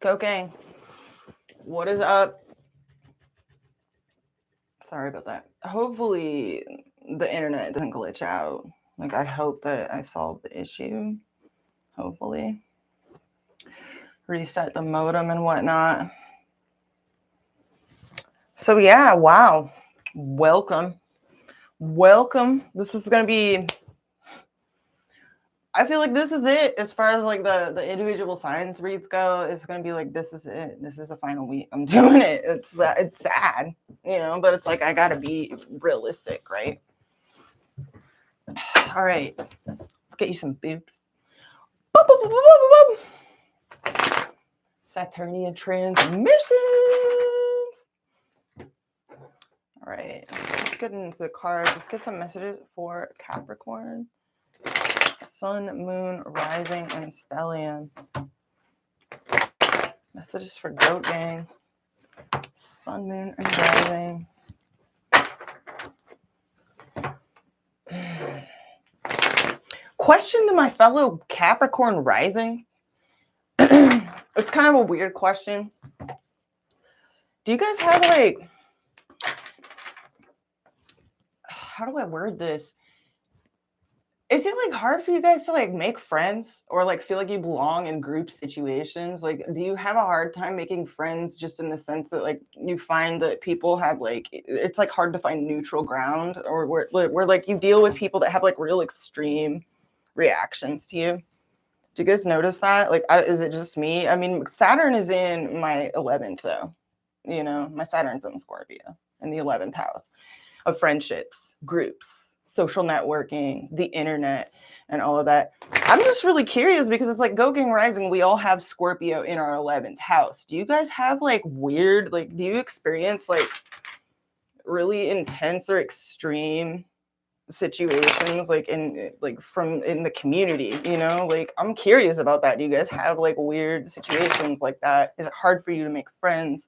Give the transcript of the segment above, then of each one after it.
Cocaine. What is up? Sorry about that. Hopefully the internet doesn't glitch out. Like I hope that I solved the issue. Hopefully. Reset the modem and whatnot. So yeah, wow. Welcome. This is gonna be I feel like this is it as far as like the individual science reads go. It's gonna be like this is it. This is the final week. I'm doing it. It's sad, but it's like I gotta be realistic, right? All right, let's get you some boobs. Boop, boop, boop, boop, boop, boop. Saturnian transmission. All right, let's get into the cards. Let's get some messages for Capricorn. Sun, Moon, Rising, and Stellium. Messages for Goat Gang. Sun, Moon, and Rising. Question to my fellow Capricorn Rising. It's kind of a weird question. Do you guys have like... How do I word this? Is it like hard for you guys to like make friends or like feel like you belong in group situations? Like, do you have a hard time making friends just in the sense that like you find that people have like, it's like hard to find neutral ground, or where like you deal with people that have like real extreme reactions to you? Do you guys notice that? Like, is it just me? I mean, Saturn is in my 11th though. My Saturn's in Scorpio in the 11th house of friendships, groups, social networking, the internet, and all of that. I'm just really curious because it's like Goat Gang Rising, we all have Scorpio in our 11th house. Do you guys have like weird, like, do you experience like really intense or extreme situations like in the community? Like I'm curious about that. Do you guys have like weird situations like that? Is it hard for you to make friends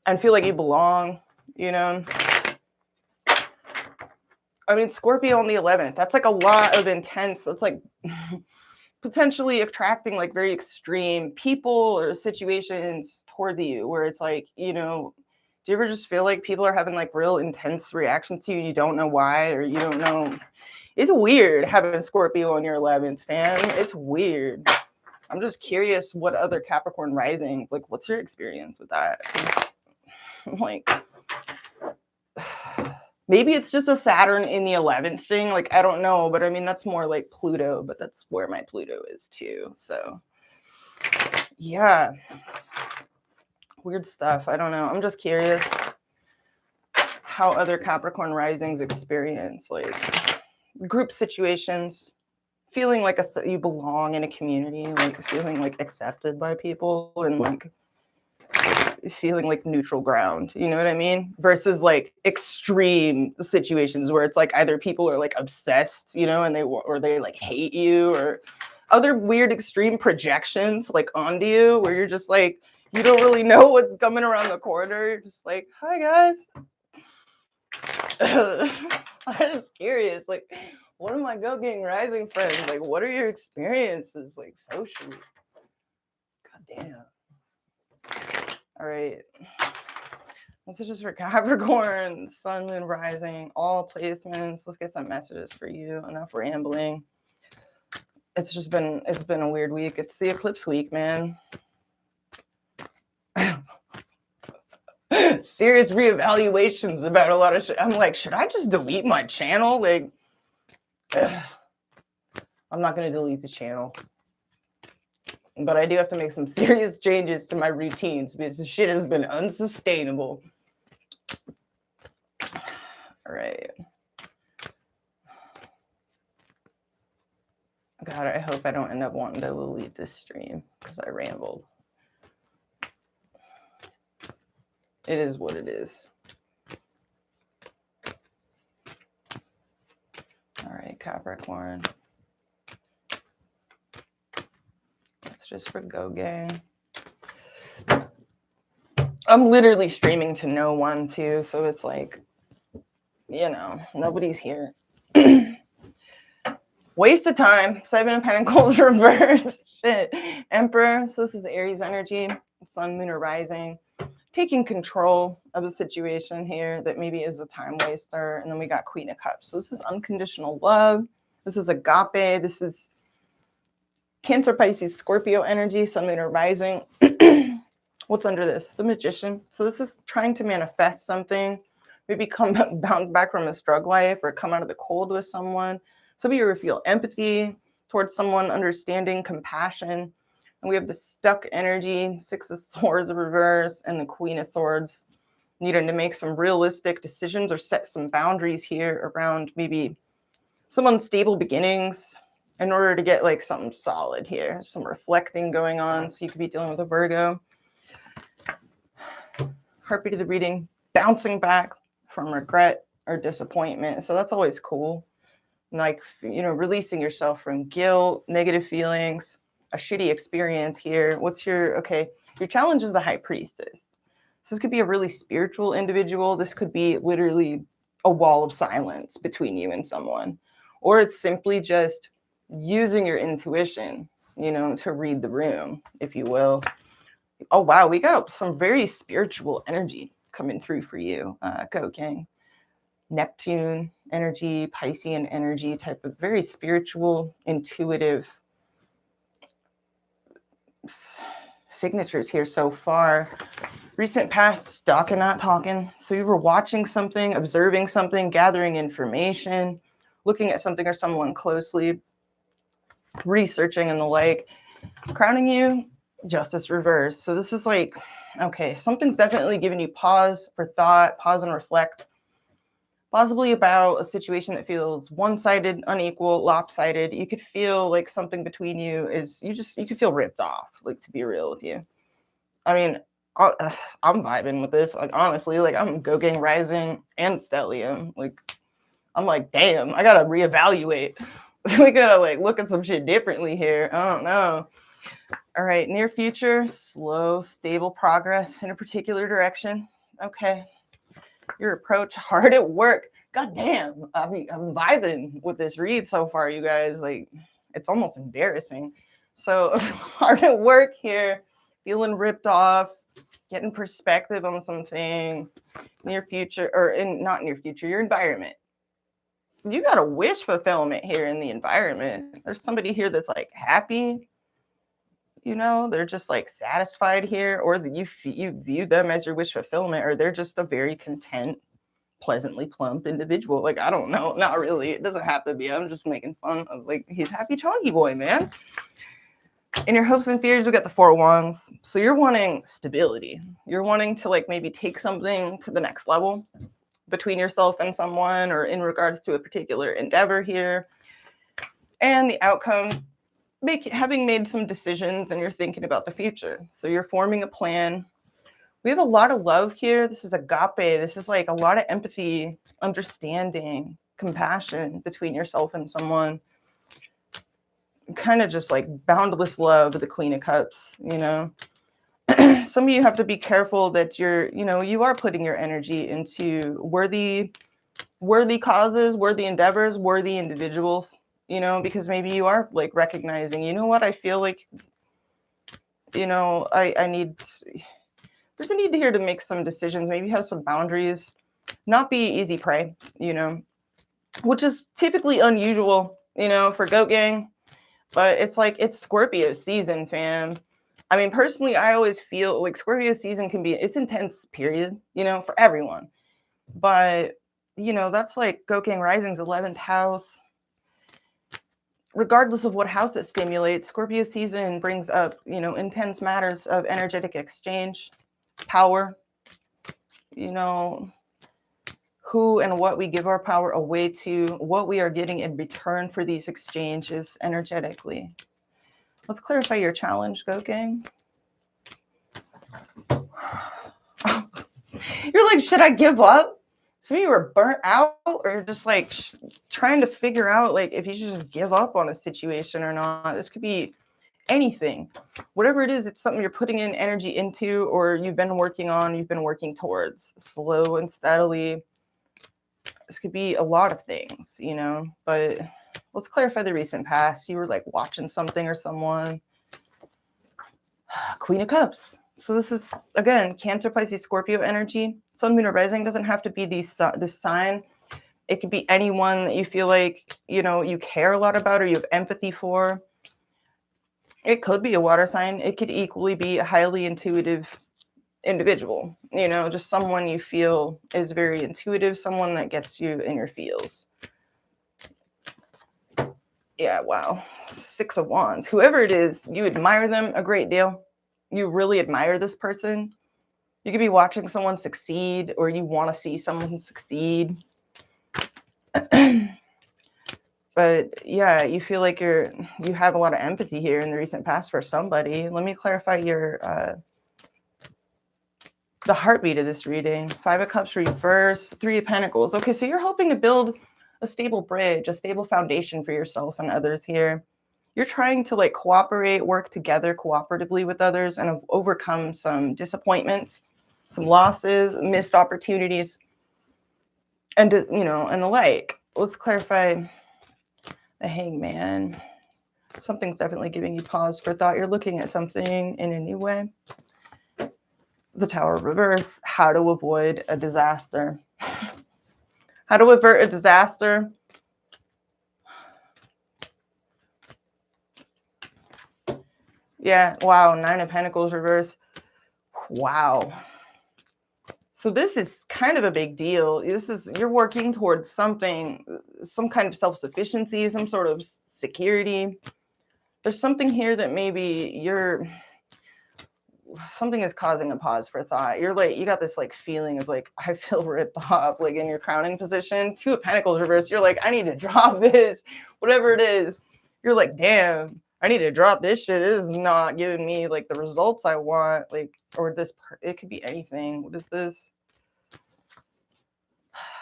and feel like you belong? I mean, Scorpio on the 11th, that's like a lot of intense, that's like potentially attracting like very extreme people or situations toward you where it's like, do you ever just feel like people are having like real intense reactions to you and you don't know why, or you don't know? It's weird having Scorpio on your 11th, fam. It's weird. I'm just curious what other Capricorn rising, like what's your experience with that? Like... Maybe it's just a Saturn in the 11th thing. Like, I don't know. But I mean, that's more like Pluto. But that's where my Pluto is too. So, yeah. Weird stuff. I don't know. I'm just curious how other Capricorn risings experience like group situations. Feeling like you belong in a community. Like feeling like accepted by people. And like... feeling like neutral ground, you know what I mean? Versus like extreme situations where it's like either people are like obsessed, and they like hate you, or other weird extreme projections like onto you where you're just like, you don't really know what's coming around the corner. You're just like, hi guys. I'm just curious, like, what are my Goat Gang Rising friends? Like, what are your experiences like socially? God damn. All right, this is just for Capricorn, Sun, Moon, Rising, all placements. Let's get some messages for you. Enough rambling. It's been a weird week. It's the eclipse week, man. Serious reevaluations about a lot of shit. I'm like, should I just delete my channel? Like, I'm not gonna delete the channel. But I do have to make some serious changes to my routines because the shit has been unsustainable. All right. God, I hope I don't end up wanting to delete this stream because I rambled. It is what it is. All right, Capricorn. Just for Goat Gang. I'm literally streaming to no one too, so it's like, nobody's here. Waste of time. Seven of Pentacles reversed. Shit. Emperor. So this is Aries energy. Sun, Moon, or Rising. Taking control of the situation here that maybe is a time waster. And then we got Queen of Cups. So this is unconditional love. This is agape. This is Cancer, Pisces, Scorpio energy. Sun, Moon, or Rising. What's under this? The Magician. So this is trying to manifest something. Maybe bounce back from a struggle life or come out of the cold with someone. Some of you feel empathy towards someone, understanding, compassion. And we have the stuck energy, Six of Swords reverse, and the Queen of Swords. Needing to make some realistic decisions or set some boundaries here around maybe some unstable beginnings in order to get like something solid here. Some reflecting going on. So you could be dealing with a Virgo. Heartbeat of the reading, bouncing back from regret or disappointment. So that's always cool. Like, you know, releasing yourself from guilt, negative feelings, a shitty experience here. What's your, okay, your challenge is the High Priestess. So this could be a really spiritual individual. This could be literally a wall of silence between you and someone. Or it's simply just using your intuition, you know, to read the room, if you will. Oh, wow, we got some very spiritual energy coming through for you. Go, gang. Neptune energy, Piscean energy, type of very spiritual, intuitive signatures here so far. Recent past, talking, not talking. So you were watching something, observing something, gathering information, looking at something or someone closely, researching and the like. Crowning you, Justice reverse. So this is like, okay, something's definitely giving you pause for thought, pause and reflect. Possibly about a situation that feels one-sided, unequal, lopsided. You could feel like something between you is, you could feel ripped off, like, to be real with you. I mean, I'm vibing with this. Like, honestly, like, I'm Go-Gang Rising and Stellium. Like, I'm like, damn, I gotta reevaluate. We gotta, like, look at some shit differently here. I don't know. All right, near future, slow, stable progress in a particular direction. Okay. Your approach, hard at work. God damn, I'm vibing with this read so far, you guys. Like, it's almost embarrassing. So hard at work here, feeling ripped off, getting perspective on some things. Near future, or in not near future, your environment. You got a wish fulfillment here in the environment. There's somebody here that's like happy. You know, they're just like satisfied here, or that you view them as your wish fulfillment, or they're just a very content, pleasantly plump individual. Like, I don't know, not really. It doesn't have to be. I'm just making fun of, like, he's happy chonky boy, man. In your hopes and fears, we got the Four of Wands. So you're wanting stability. You're wanting to, like, maybe take something to the next level between yourself and someone, or in regards to a particular endeavor here. And the outcome, having made some decisions and you're thinking about the future. So you're forming a plan. We have a lot of love here. This is agape. This is like a lot of empathy, understanding, compassion between yourself and someone. Kind of just like boundless love, the Queen of Cups, you know. Some of you have to be careful that you are putting your energy into worthy causes, worthy endeavors, worthy individuals. You know, because maybe you are like recognizing, you know what, I feel like, you know, there's a need here to make some decisions, maybe have some boundaries, not be easy prey, you know, which is typically unusual, you know, for Goat Gang, but it's like, it's Scorpio season, fam. I mean, personally, I always feel like Scorpio season it's intense period, you know, for everyone. But, you know, that's like Goat Gang Rising's 11th house. Regardless of what house it stimulates, Scorpio season brings up, you know, intense matters of energetic exchange, power, you know, who and what we give our power away to, what we are getting in return for these exchanges energetically. Let's clarify your challenge, Goat Gang. You're like, should I give up? Some of you are burnt out, or just like trying to figure out like if you should just give up on a situation or not. This could be anything. Whatever it is, it's something you're putting in energy into, or you've been working on, you've been working towards slow and steadily. This could be a lot of things, you know, but Let's clarify the recent past. You were like watching something or someone. Queen of Cups. So this is, again, Cancer, Pisces, Scorpio energy. Sun, Moon, or Rising doesn't have to be this sign. It could be anyone that you feel like, you care a lot about or you have empathy for. It could be a water sign. It could equally be a highly intuitive individual, just someone you feel is very intuitive, someone that gets you in your feels. Yeah, wow. 6 of Wands. Whoever it is, you admire them a great deal. You really admire this person. You could be watching someone succeed, or you want to see someone succeed. But yeah, you feel like you have a lot of empathy here in the recent past for somebody. Let me clarify the heartbeat of this reading. 5 of Cups reverse, 3 of Pentacles. Okay, so you're hoping to build a stable bridge, a stable foundation for yourself and others here. You're trying to like cooperate, work together cooperatively with others, and overcome some disappointments, some losses, missed opportunities, and and the like. Let's clarify the Hangman. Something's definitely giving you pause for thought. You're looking at something in a new way. The Tower reverse. How to avoid a disaster. How to avert a disaster. Yeah, wow. 9 of Pentacles reverse. Wow. So this is kind of a big deal. You're working towards something, some kind of self-sufficiency, some sort of security. There's something here that maybe something is causing a pause for thought. You're like, you got this like feeling of like, I feel ripped off, like in your crowning position. 2 of Pentacles reverse. You're like, I need to drop this, whatever it is. You're like, damn, I need to drop this shit. This is not giving me like the results I want. Like, or this, it could be anything. What is this?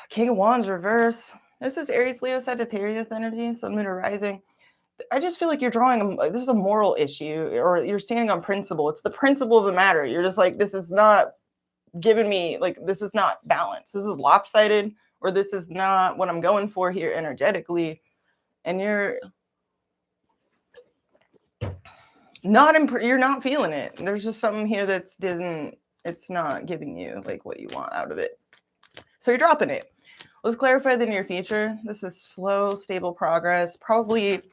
King of Wands reverse. This is Aries, Leo, Sagittarius energy, Sun, Moon, or Rising. I just feel like you're drawing, this is a moral issue, or you're standing on principle. It's the principle of the matter. You're just like, this is not giving me, like, this is not balanced. This is lopsided, or this is not what I'm going for here energetically. And you're not feeling it. There's just something here it's not giving you like what you want out of it. So you're dropping it. Let's clarify the near future. This is slow, stable progress. Probably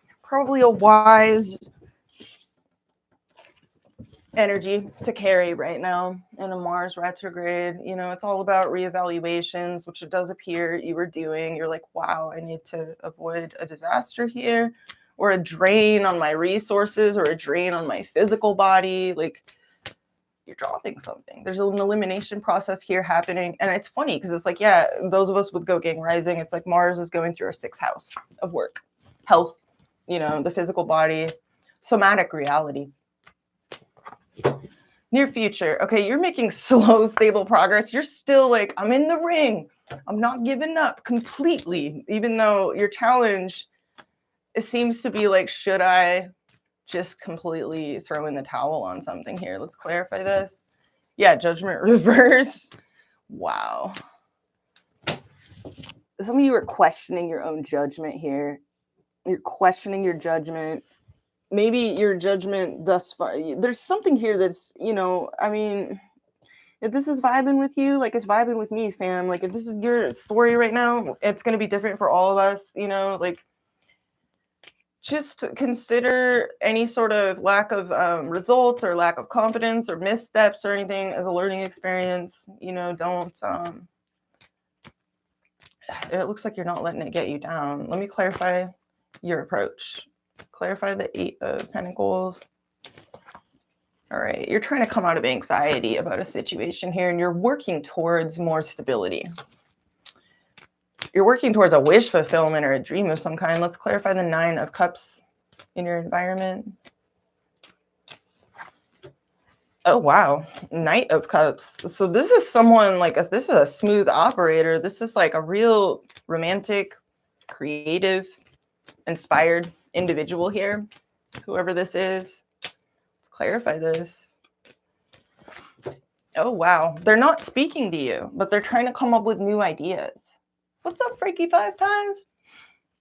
a wise energy to carry right now in a Mars retrograde. It's all about reevaluations, which it does appear you were doing. You're like, wow, I need to avoid a disaster here, or a drain on my resources, or a drain on my physical body. Like, you're dropping something. There's an elimination process here happening. And it's funny because it's like, yeah, those of us with Go Gang Rising, it's like Mars is going through our 6th house of work, health, the physical body, somatic reality. Near future. Okay, you're making slow, stable progress. You're still like, I'm in the ring. I'm not giving up completely, even though your challenge, it seems to be like, should I just completely throw in the towel on something here? Let's clarify this. Yeah, Judgment reverse. Wow. Some of you are questioning your own judgment here. You're questioning your judgment. Maybe your judgment thus far. There's something here that's, I mean, if this is vibing with you, like it's vibing with me, fam. Like if this is your story right now, it's going to be different for all of us, like just consider any sort of lack of results or lack of confidence or missteps or anything as a learning experience. Don't, it looks like you're not letting it get you down. Let me clarify your approach. Clarify the 8 of Pentacles. All right, you're trying to come out of anxiety about a situation here, and you're working towards more stability. You're working towards a wish fulfillment or a dream of some kind. Let's clarify the 9 of Cups in your environment. Oh, wow. Knight of Cups. So this is someone like, this is a smooth operator. This is like a real romantic, creative, inspired individual here. Whoever this is. Let's clarify this. Oh, wow. They're not speaking to you, but they're trying to come up with new ideas. What's up, Freaky 5 times?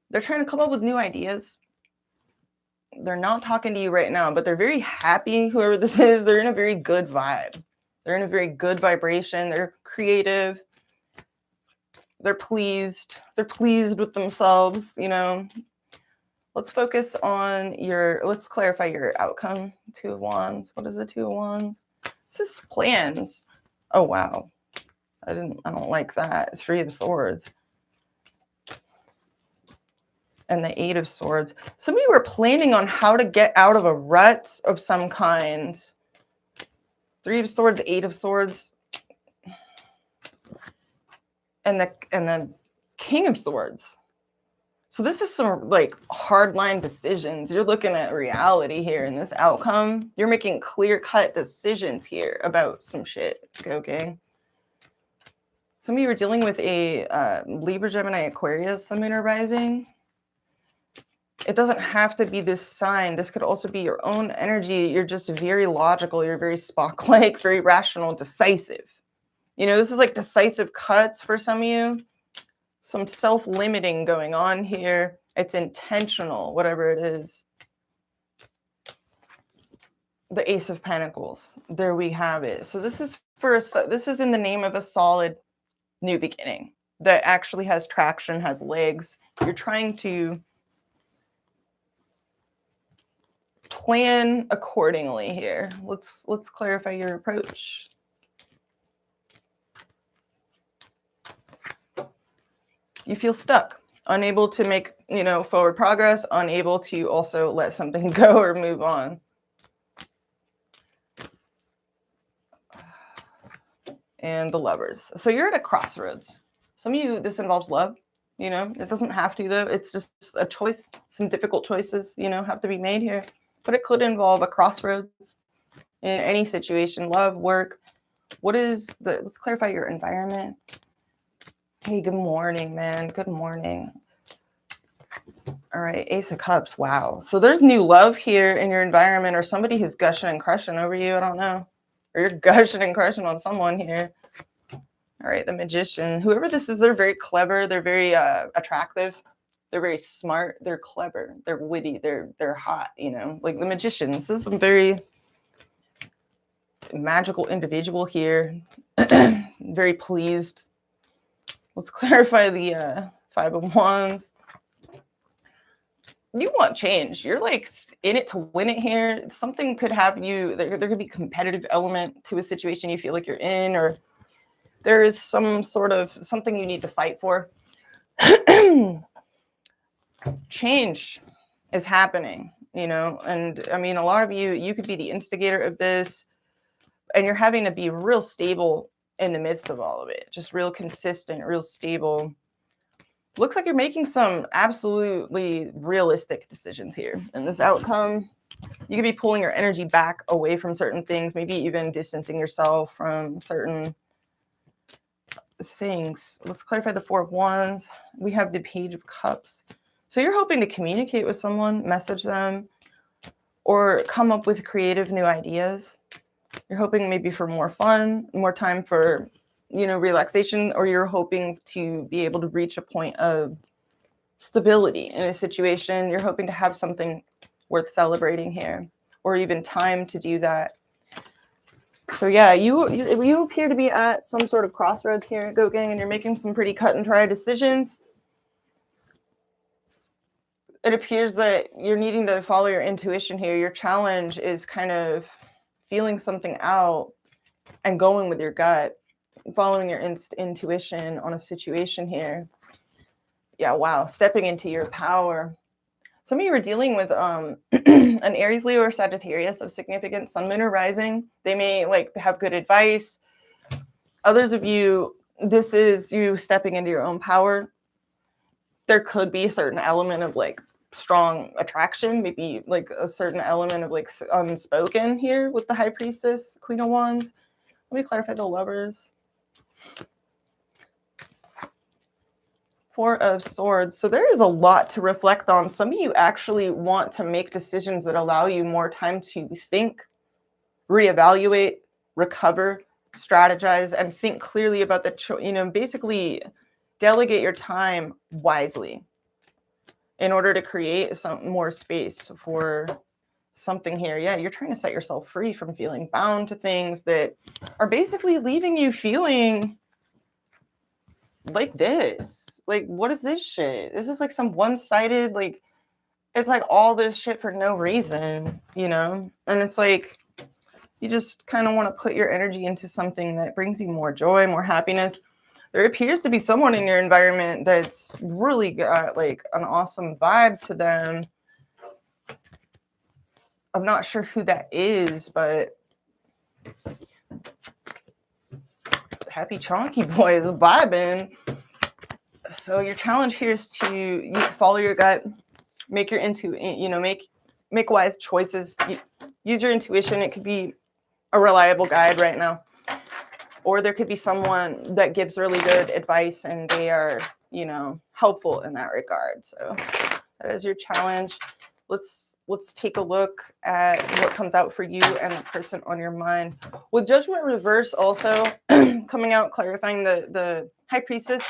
They're trying to come up with new ideas. They're not talking to you right now, but they're very happy, whoever this is. They're in a very good vibe. They're in a very good vibration. They're creative. They're pleased. They're pleased with themselves, you know. Let's focus on let's clarify your outcome. 2 of Wands. What is the 2 of Wands? This is plans. Oh, wow. I don't like that. 3 of Swords. And the 8 of Swords. Some of you are planning on how to get out of a rut of some kind. 3 of Swords, 8 of Swords. And the King of Swords. So this is some like hardline decisions. You're looking at reality here in this outcome. You're making clear-cut decisions here about some shit. Okay. Some of you are dealing with a Libra, Gemini, Aquarius, Sun, Moon, or Rising. It doesn't have to be this sign. This could also be your own energy. You're just very logical. You're very Spock-like, very rational, decisive. You know, this is like decisive cuts for some of you. Some self-limiting going on here. It's intentional, whatever it is. The Ace of Pentacles. There we have it. So this is this is in the name of a solid new beginning that actually has traction, has legs. You're trying to plan accordingly here. Let's clarify your approach. You feel stuck, unable to make, you know, forward progress, unable to also let something go or move on. And the Lovers. So you're at a crossroads. Some of you, this involves love, you know, it doesn't have to though. It's just a choice. Some difficult choices, you know, have to be made here, but it could involve a crossroads in any situation, love, work. Let's clarify your environment. Hey, good morning, man. Good morning. All right, Ace of Cups. Wow. So there's new love here in your environment, or somebody who's gushing and crushing over you. I don't know. Or you're gushing and crushing on someone here. All right, the Magician. Whoever this is, they're very clever. They're very attractive. They're very smart. They're clever. They're witty. They're hot, you know. Like the Magician. This is some very magical individual here. Very pleased. Let's clarify the 5 of Wands. You want change. You're like in it to win it here. Something could have you, there could be a competitive element to a situation you feel like you're in, or there is some sort of something you need to fight for. Change is happening, you know, and I mean, a lot of you could be the instigator of this, and you're having to be real stable in the midst of all of it. Just real consistent, real stable. Looks like you're making some absolutely realistic decisions here. And this outcome, you could be pulling your energy back away from certain things, maybe even distancing yourself from certain things. Let's clarify the 4 of Wands. We have the Page of Cups. So you're hoping to communicate with someone, message them, or come up with creative new ideas. You're hoping maybe for more fun, more time for, you know, relaxation, or you're hoping to be able to reach a point of stability in a situation. You're hoping to have something worth celebrating here, or even time to do that. So yeah, you appear to be at some sort of crossroads here, Goat Gang, and you're making some pretty cut and dry decisions. It appears that you're needing to follow your intuition here. Your challenge is kind of feeling something out and going with your gut, following your intuition on a situation here. Yeah, wow, stepping into your power. Some of you are dealing with an Aries, Leo, or Sagittarius of significant Sun, Moon, or Rising. They may like have good advice. Others of you, this is you stepping into your own power. There could be a certain element of like strong attraction, maybe like a certain element of like unspoken here with the High Priestess, Queen of Wands. Let me clarify the Lovers. 4 of Swords. So there is a lot to reflect on. Some of you actually want to make decisions that allow you more time to think, reevaluate, recover, strategize, and think clearly about the, you know, basically delegate your time wisely. in order to create some more space for something here. Yeah, you're trying to set yourself free from feeling bound to things that are basically leaving you feeling like this. Like, what is this shit? This is like some one-sided, like, it's like all this shit for no reason, you know? And it's like, you just kind of want to put your energy into something that brings you more joy, more happiness. There appears to be someone in your environment that's really got like an awesome vibe to them. I'm not sure who that is, but Happy Chonky Boy is vibing. So your challenge here is to follow your gut, make your make wise choices. Use your intuition. It could be a reliable guide right now, or there could be someone that gives really good advice and they are, helpful in that regard. So that is your challenge. Let's take a look at what comes out for you and the person on your mind. With Judgment Reverse also coming out, clarifying the High Priestess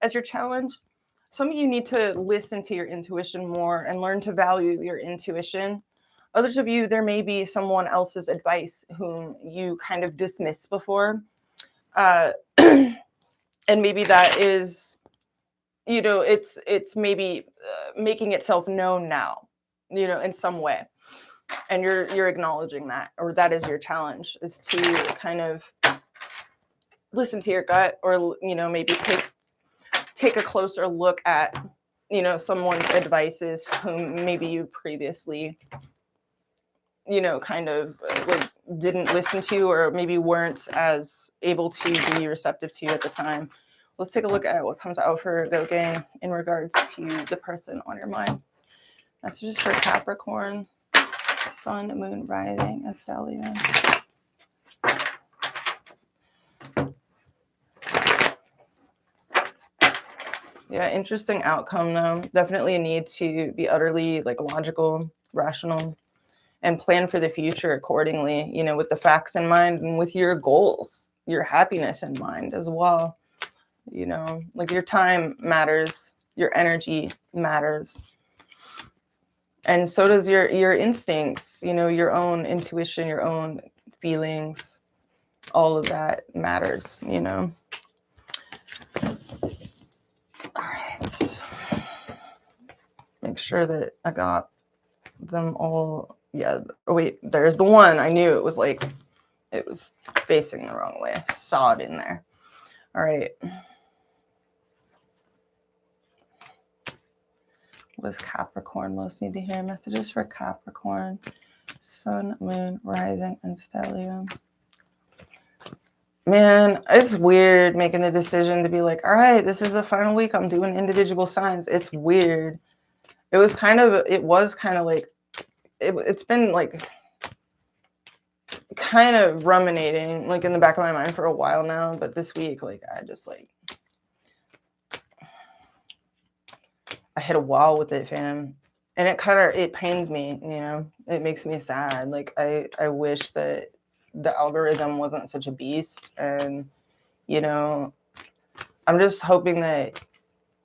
as your challenge. Some of you need to listen to your intuition more and learn to value your intuition. Others of you, there may be someone else's advice whom you kind of dismissed before. And maybe that is, it's maybe making itself known now, in some way. And you're acknowledging that, or that is your challenge, is to kind of listen to your gut, or, maybe take a closer look at, someone's advices whom maybe you previously, kind of like didn't listen to, or maybe weren't as able to be receptive to at the time. Let's take a look at what comes out for Go Gang in regards to the person on your mind. Messages for Capricorn, Sun, Moon, Rising, and Stellium. Yeah, interesting outcome though. Definitely a need to be utterly like logical, rational, and plan for the future accordingly, with the facts in mind and with your goals, your happiness in mind as well. Like your time matters, your energy matters. And so does your instincts, your own intuition, your own feelings, all of that matters, All right. Make sure that I got them all. Yeah. Oh, wait, there's the one. I knew it was facing the wrong way. I saw it in there. All right. What does Capricorn most need to hear? Messages for Capricorn, Sun, Moon, Rising, and Stellium. Man, it's weird making the decision to be like, all right, this is the final week. I'm doing individual signs. It's weird. It's been like kind of ruminating like in the back of my mind for a while now. But this week, like, I hit a wall with it, fam. And it pains me, it makes me sad. Like, I wish that the algorithm wasn't such a beast. And, I'm just hoping that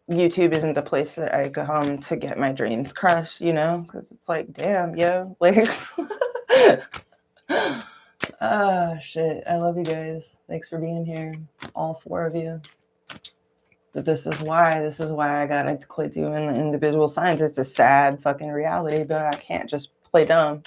YouTube isn't the place that I come to get my dreams crushed, because it's like, damn, yo, like, shit. I love you guys. Thanks for being here. All 4 of you. But this is why I gotta quit doing the individual signs. It's a sad fucking reality, but I can't just play dumb,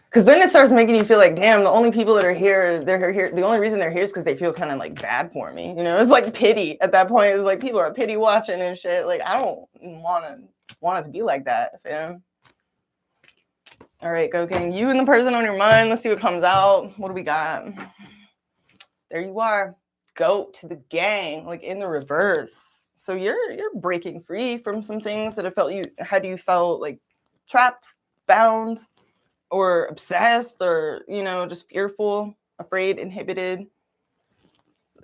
Because then it starts making you feel like, damn, the only people that are here, they're here. The only reason they're here is because they feel kind of like bad for me. It's like pity at that point. It's like people are pity watching and shit. Like, I don't want it to be like that, fam. All right, Go Gang. You and the person on your mind. Let's see what comes out. What do we got? There you are. Go to the gang, like in the reverse. So you're breaking free from some things that had you felt like trapped, bound, or obsessed, or, just fearful, afraid, inhibited.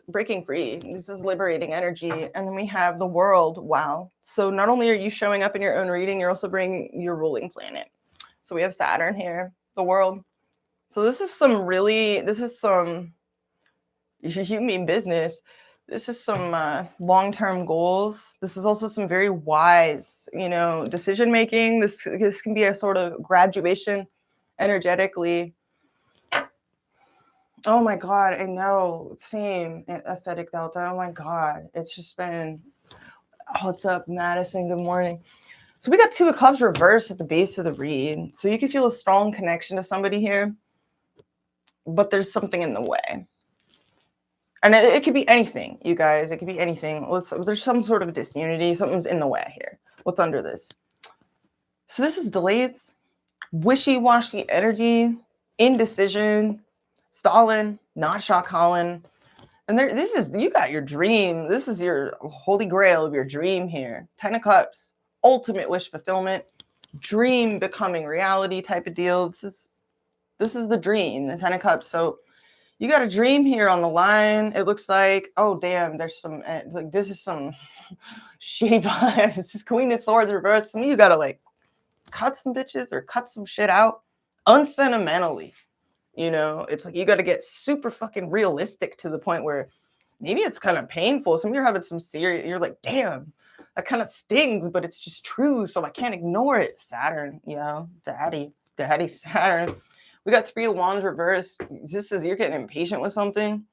Breaking free. This is liberating energy. And then we have the world. Wow. So not only are you showing up in your own reading, you're also bringing your ruling planet. So we have Saturn here, the world. So this is some, you mean business. This is some long-term goals. This is also some very wise, decision making. This can be a sort of graduation energetically. Oh my God, I know. Same aesthetic delta. Oh my God. It's just been, what's up, Madison? Good morning. So we got 2 of Clubs reversed at the base of the read. So you can feel a strong connection to somebody here, but there's something in the way. And it could be anything, you guys. It could be anything. There's some sort of disunity. Something's in the way here. What's under this? So this is delays, wishy-washy energy, indecision, stalling, not shot calling. And you got your dream. This is your holy grail of your dream here. 10 of Cups, ultimate wish fulfillment, dream becoming reality type of deal. This is the dream, the 10 of Cups. So you got a dream here on the line. It looks like, oh damn, there's some like this is some shitty vibes. This is Queen of Swords reversed. Some of you gotta like cut some bitches or cut some shit out unsentimentally. It's like you gotta get super fucking realistic to the point where maybe it's kind of painful. Some of you are having some serious, you're like, damn, that kind of stings, but it's just true, so I can't ignore it. Saturn, daddy Saturn. We got 3 of Wands reversed. This is you're getting impatient with something.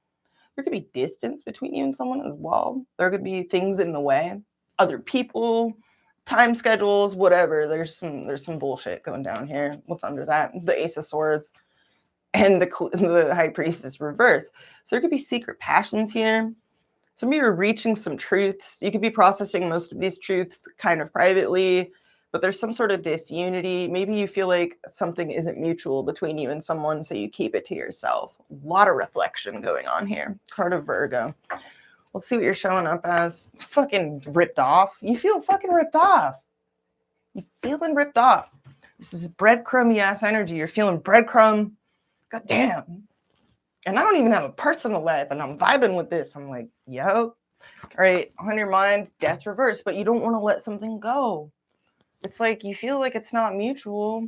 There could be distance between you and someone as well. There could be things in the way, other people, time schedules, whatever. There's some bullshit going down here. What's under that? The Ace of Swords and the High Priestess reversed. So there could be secret passions here. Some of you are reaching some truths. You could be processing most of these truths kind of privately, but there's some sort of disunity. Maybe you feel like something isn't mutual between you and someone, so you keep it to yourself. A lot of reflection going on here. Card of Virgo. Let's see what you're showing up as. Fucking ripped off. You feel fucking ripped off. You feeling ripped off. This is breadcrumby ass energy. You're feeling breadcrumb. God damn. And I don't even have a personal life, and I'm vibing with this. I'm like, yo. All right, on your mind, death reverse, but you don't want to let something go. It's like you feel like it's not mutual,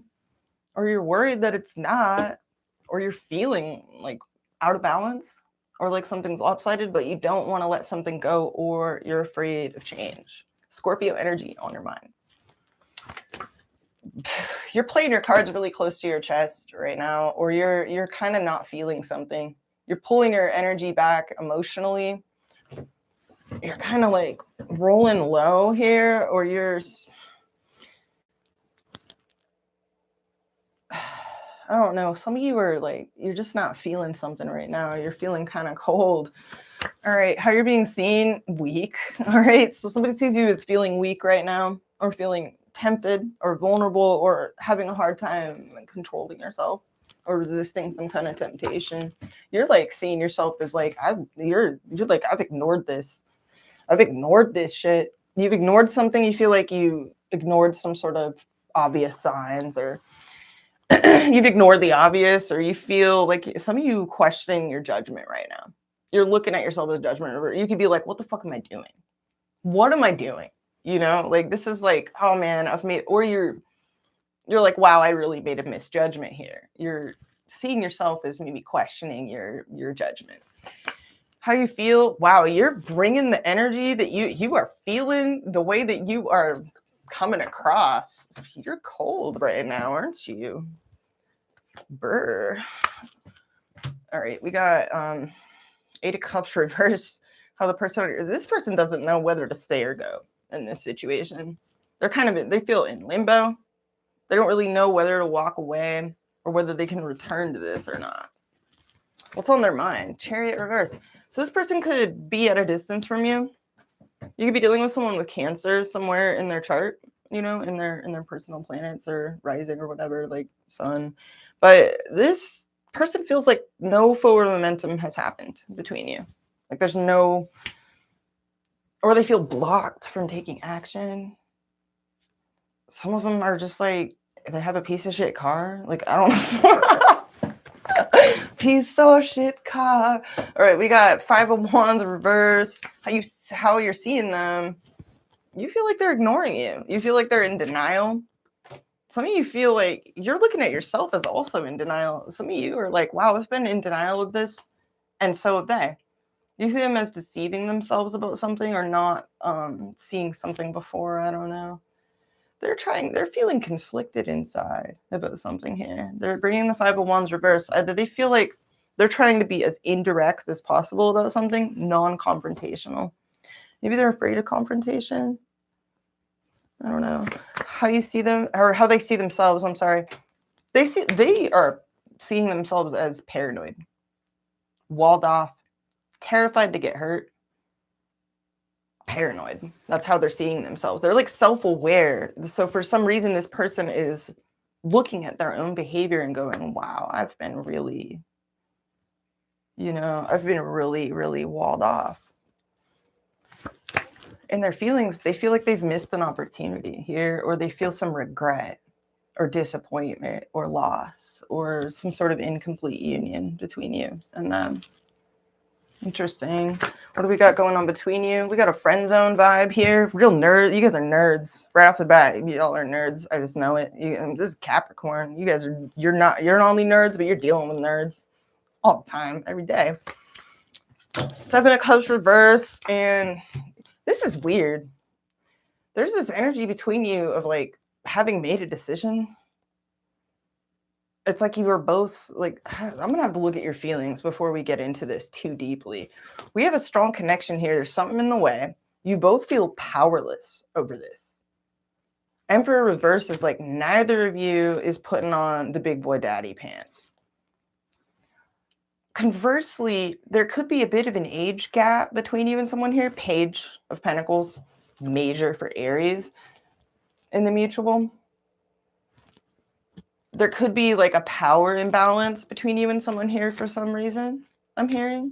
or you're worried that it's not, or you're feeling like out of balance, or like something's lopsided, but you don't want to let something go, or you're afraid of change. Scorpio energy on your mind. You're playing your cards really close to your chest right now, or you're kind of not feeling something. You're pulling your energy back emotionally. You're kind of like rolling low here, or I don't know. Some of you are like, you're just not feeling something right now. You're feeling kind of cold. All right. How you're being seen? Weak. All right. So somebody sees you as feeling weak right now, or feeling tempted or vulnerable, or having a hard time controlling yourself or resisting some kind of temptation. You're like seeing yourself as like, you're like, I've ignored this. I've ignored this shit. You've ignored something. You feel like you ignored some sort of obvious signs, or you've ignored the obvious, or you feel like some of you questioning your judgment right now. You're looking at yourself as judgment. You could be like, what the fuck am I doing? What am I doing? Like this is like, oh man, I've made, or you're like, wow, I really made a misjudgment here. You're seeing yourself as maybe questioning your judgment. How you feel? Wow, you're bringing the energy that you are feeling, the way that you are coming across. You're cold right now, aren't you? Brr. All right, we got 8 of Cups reverse. How this person doesn't know whether to stay or go in this situation. They feel in limbo. They don't really know whether to walk away or whether they can return to this or not. What's on their mind? Chariot reverse. So this person could be at a distance from you. You could be dealing with someone with Cancer somewhere in their chart, in their personal planets or rising or whatever, like sun. But this person feels like no forward momentum has happened between you. Like there's no, or they feel blocked from taking action. Some of them are just like, they have a piece of shit car. Like, I don't piece of shit car. All right, we got 5 of Wands reverse. How you're seeing them. You feel like they're ignoring you. You feel like they're in denial. Some of you feel like you're looking at yourself as also in denial. Some of you are like, wow, I've been in denial of this. And so have they. You see them as deceiving themselves about something or not seeing something before. I don't know. They're feeling conflicted inside about something here. They're bringing the Five of Wands reverse. Either they feel like they're trying to be as indirect as possible about something, non-confrontational. Maybe they're afraid of confrontation. I don't know. How you see them, or how they see themselves, I'm sorry. They are seeing themselves as paranoid, walled off, terrified to get hurt. Paranoid. That's how they're seeing themselves. They're like self-aware. So for some reason, this person is looking at their own behavior and going, wow, I've been really, I've been really, really walled off. And their feelings, they feel like they've missed an opportunity here, or they feel some regret or disappointment or loss or some sort of incomplete union between you and them. Interesting. What do we got going on between you? We got a friend zone vibe here. Real nerd. You guys are nerds right off the bat. Y'all are nerds. I just know it. This is Capricorn. You guys are. You're not only nerds, but you're dealing with nerds all the time, every day. Seven of Cups reverse, and this is weird. There's this energy between you of like having made a decision. It's like you were both like, I'm going to have to look at your feelings before we get into this too deeply. We have a strong connection here. There's something in the way. You both feel powerless over this. Emperor reverse is like neither of you is putting on the big boy daddy pants. Conversely, there could be a bit of an age gap between you and someone here. Page of Pentacles, major for Aries in the mutual. There could be like a power imbalance between you and someone here for some reason, I'm hearing.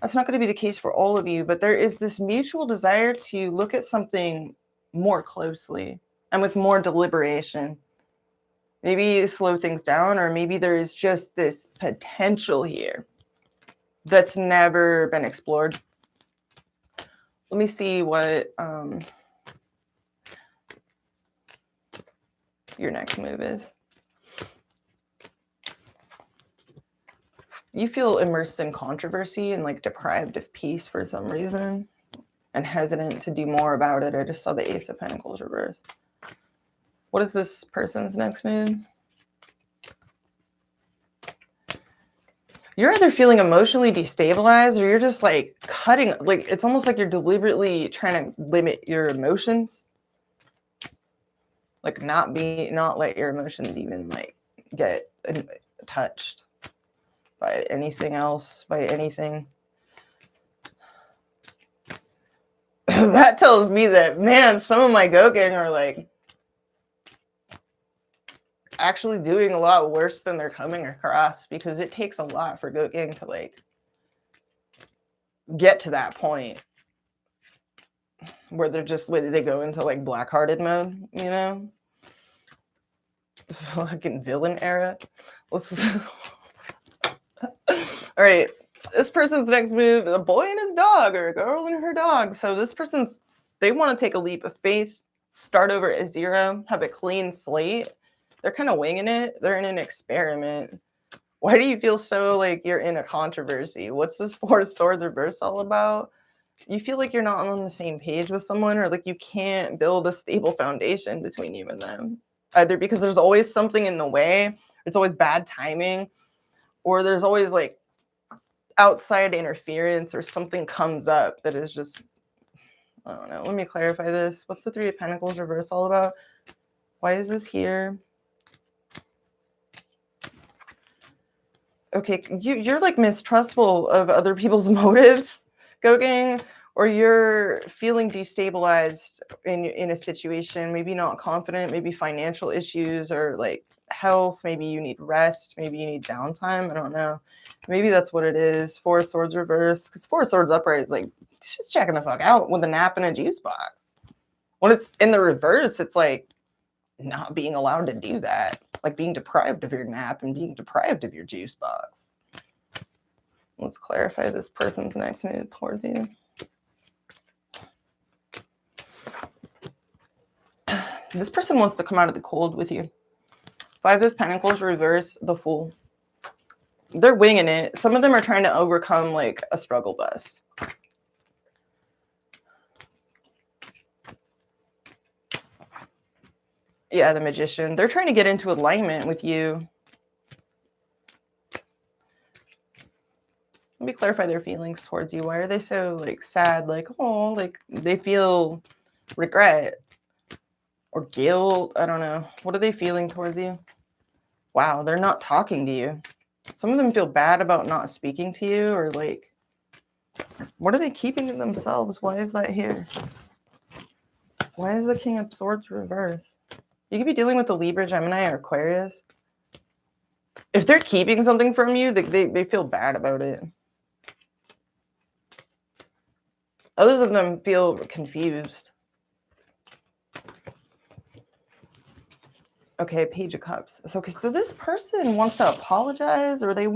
That's not going to be the case for all of you, but there is this mutual desire to look at something more closely and with more deliberation. Maybe slow things down, or maybe there is just this potential here that's never been explored. Let me see what your next move is. You feel immersed in controversy and like deprived of peace for some reason and hesitant to do more about it. I just saw the Ace of Pentacles reverse. What is this person's next move? You're either feeling emotionally destabilized or you're just like cutting, like it's almost like you're deliberately trying to limit your emotions. Like not let your emotions even like get touched by anything else, by anything. That tells me that, man, some of my go gang are like actually doing a lot worse than they're coming across, because it takes a lot for go gang to like get to that point where they're just, they go into like black-hearted mode, you know? Fucking villain era. All right, this person's next move, a boy and his dog, or a girl and her dog. So this person's, they want to take a leap of faith, start over at zero, have a clean slate. They're kind of winging it. They're in an experiment. Why do you feel so like you're in a controversy? What's this Four of Swords reverse all about? You feel like you're not on the same page with someone, or like you can't build a stable foundation between you and them. Either because there's always something in the way, it's always bad timing, or there's always like outside interference, or something comes up that is just, I don't know. Let me clarify this. What's the Three of Pentacles reverse all about? Why is this here? Okay, you're like mistrustful of other people's motives, go gang, or you're feeling destabilized in a situation, maybe not confident, maybe financial issues, or like health, maybe you need rest, maybe you need downtime, I don't know. Maybe that's what it is. Four of Swords reverse, because Four of Swords upright is like just checking the fuck out with a nap and a juice box. When it's in the reverse, it's like not being allowed to do that, like being deprived of your nap and being deprived of your juice box. Let's clarify this person's next move towards you. This person wants to come out of the cold with you. Five of Pentacles reverse, the Fool. They're winging it. Some of them are trying to overcome like a struggle bus. Yeah, the Magician. They're trying to get into alignment with you. Let me clarify their feelings towards you. Why are they so like sad? Like, oh, like they feel regret or guilt. I don't know. What are they feeling towards you? Wow, they're not talking to you. Some of them feel bad about not speaking to you, or like, what are they keeping to themselves? Why is that here? Why is the King of Swords reversed? You could be dealing with a Libra, Gemini, or Aquarius. If they're keeping something from you, they feel bad about it. Others of them feel confused. Okay, Page of Cups. So this person wants to apologize, or there's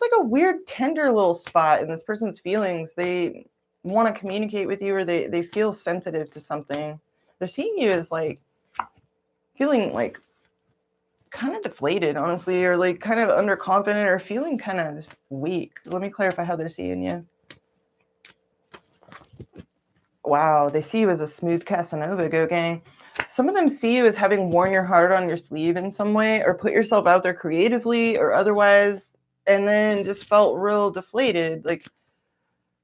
like a weird tender little spot in this person's feelings. They want to communicate with you, or they feel sensitive to something. They're seeing you as like feeling like kind of deflated, honestly, or like kind of underconfident, or feeling kind of weak. Let me clarify how they're seeing you. Wow, they see you as a smooth Casanova, go gang. Some of them see you as having worn your heart on your sleeve in some way, or put yourself out there creatively or otherwise, and then just felt real deflated, like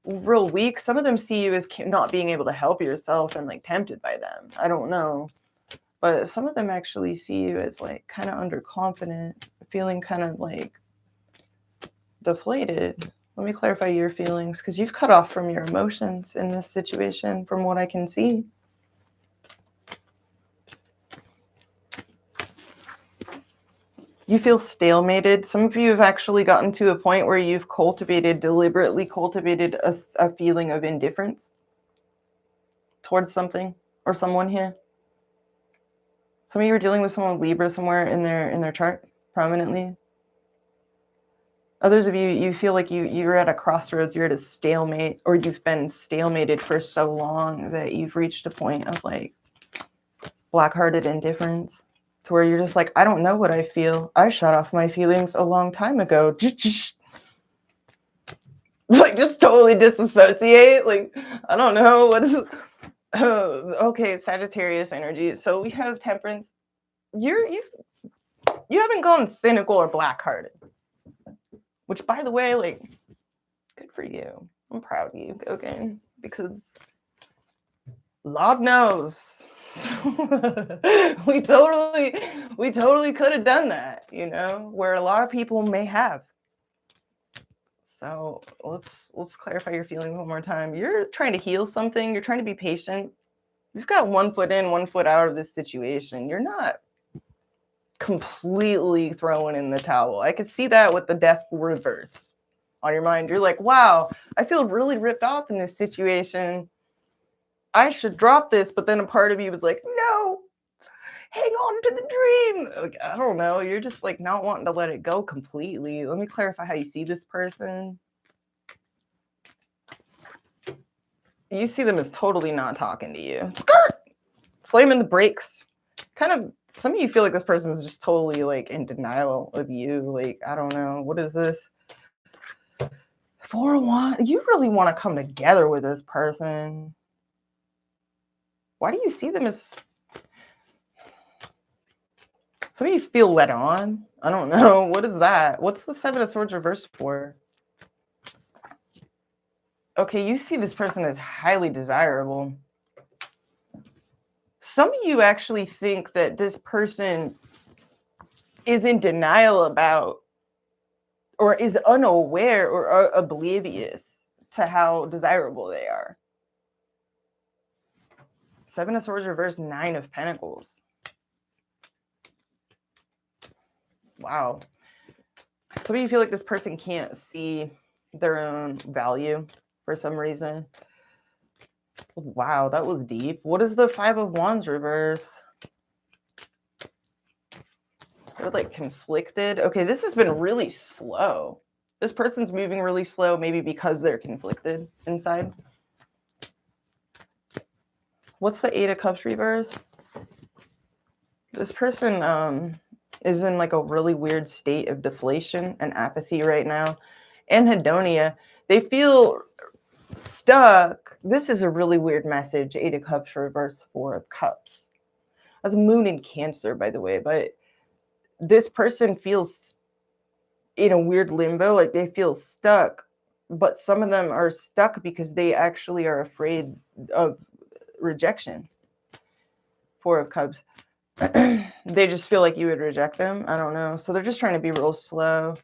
real weak. Some of them see you as not being able to help yourself and like tempted by them. I don't know. But some of them actually see you as like kind of underconfident, feeling kind of like deflated. Let me clarify your feelings, because you've cut off from your emotions in this situation from what I can see. You feel stalemated. Some of you have actually gotten to a point where you've deliberately cultivated a feeling of indifference towards something or someone here. Some of you are dealing with someone Libra somewhere in their chart prominently. Others of you, you feel like you're at a crossroads, you're at a stalemate, or you've been stalemated for so long that you've reached a point of like black-hearted indifference, to where you're just like, I don't know what I feel. I shut off my feelings a long time ago. Like just totally disassociate. Like, I don't know what is. Oh, okay, Sagittarius energy. So we have Temperance. You haven't gone cynical or black-hearted. Which, by the way, like, good for you. I'm proud of you, okay? Because Lord knows we totally could have done that, you know, where a lot of people may have. So let's clarify your feelings one more time. You're trying to heal something. You're trying to be patient. You've got 1 foot in, 1 foot out of this situation. You're not completely throwing in the towel. I could see that with the Death reverse on your mind. You're like, wow, I feel really ripped off in this situation. I should drop this, but then a part of you was like, no, hang on to the dream. Like, I don't know. You're just like not wanting to let it go completely. Let me clarify how you see this person. You see them as totally not talking to you. Slamming the brakes. Kind of, some of you feel like this person is just totally like in denial of you. Like, I don't know. What is this? 4 of Wands. You really want to come together with this person. Why do you see them as... Some of you feel led on. I don't know. What is that? What's the 7 of Swords reversed for? Okay, you see this person as highly desirable. Some of you actually think that this person is in denial about, or is unaware or oblivious to how desirable they are. 7 of Swords reversed, 9 of Pentacles. Wow. Some of you feel like this person can't see their own value for some reason. Wow, that was deep. What is the 5 of Wands reverse? They're like conflicted. Okay, this has been really slow. This person's moving really slow, maybe because they're conflicted inside. What's the 8 of Cups reverse? This person is in like a really weird state of deflation and apathy right now. And hedonia, they feel stuck. This is a really weird message. 8 of Cups reverse, 4 of Cups. That's moon in Cancer, by the way, but this person feels in a weird limbo, like they feel stuck, but some of them are stuck because they actually are afraid of rejection. 4 of Cups. They just feel like you would reject them. I don't know. So they're just trying to be real slow.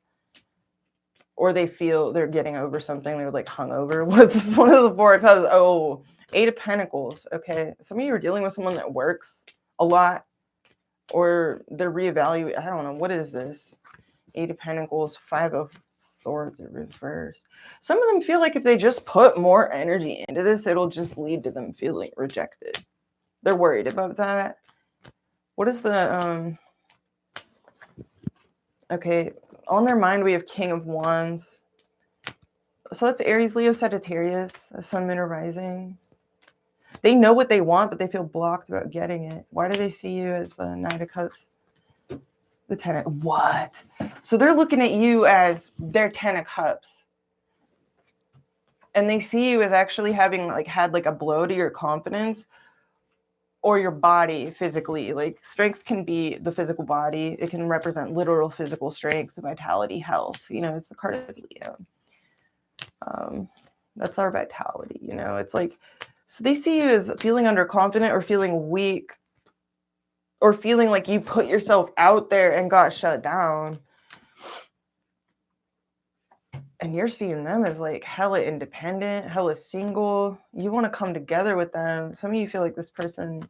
Or they feel they're getting over something. They're like hungover. What's one of the 4 of Cups? Oh, 8 of Pentacles. Okay. Some of you are dealing with someone that works a lot. Or they're reevaluating. I don't know. What is this? 8 of Pentacles, 5 of Swords in reverse. Some of them feel like if they just put more energy into this, it'll just lead to them feeling rejected. They're worried about that. What is the, okay, on their mind we have King of Wands. So that's Aries, Leo, Sagittarius, Sun, Moon, or Rising. They know what they want, but they feel blocked about getting it. Why do they see you as the Knight of Cups? The 10 of, what? So they're looking at you as their 10 of Cups. And they see you as actually having like had like a blow to your confidence or your body physically. Like strength can be the physical body. It can represent literal physical strength, vitality, health. You know, it's the card of Leo. That's our vitality, you know. It's like, so they see you as feeling underconfident or feeling weak or feeling like you put yourself out there and got shut down. And you're seeing them as like hella independent, hella single. You want to come together with them. Some of you feel like this person,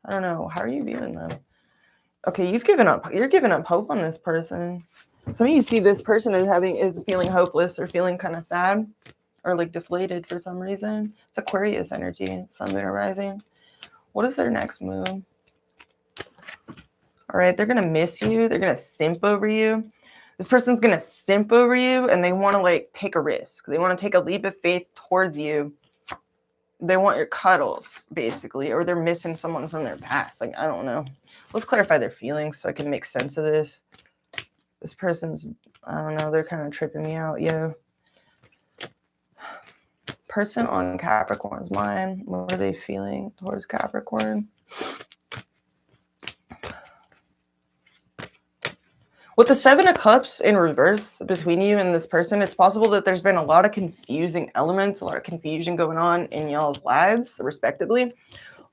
I don't know, how are you viewing them? Okay, you've given up. You're giving up hope on this person. Some of you see this person is feeling hopeless or feeling kind of sad or like deflated for some reason. It's Aquarius energy, Sun, Moon, or Rising. What is their next move? All right, they're going to miss you. They're going to simp over you. This person's going to simp over you and they want to like take a risk. They want to take a leap of faith towards you. They want your cuddles, basically, or they're missing someone from their past. Like, I don't know. Let's clarify their feelings so I can make sense of this. This person's, I don't know, they're kind of tripping me out, yo. Person on Capricorn's mind, what are they feeling towards Capricorn? With the 7 of Cups in reverse between you and this person, it's possible that there's been a lot of confusing elements, a lot of confusion going on in y'all's lives, respectively.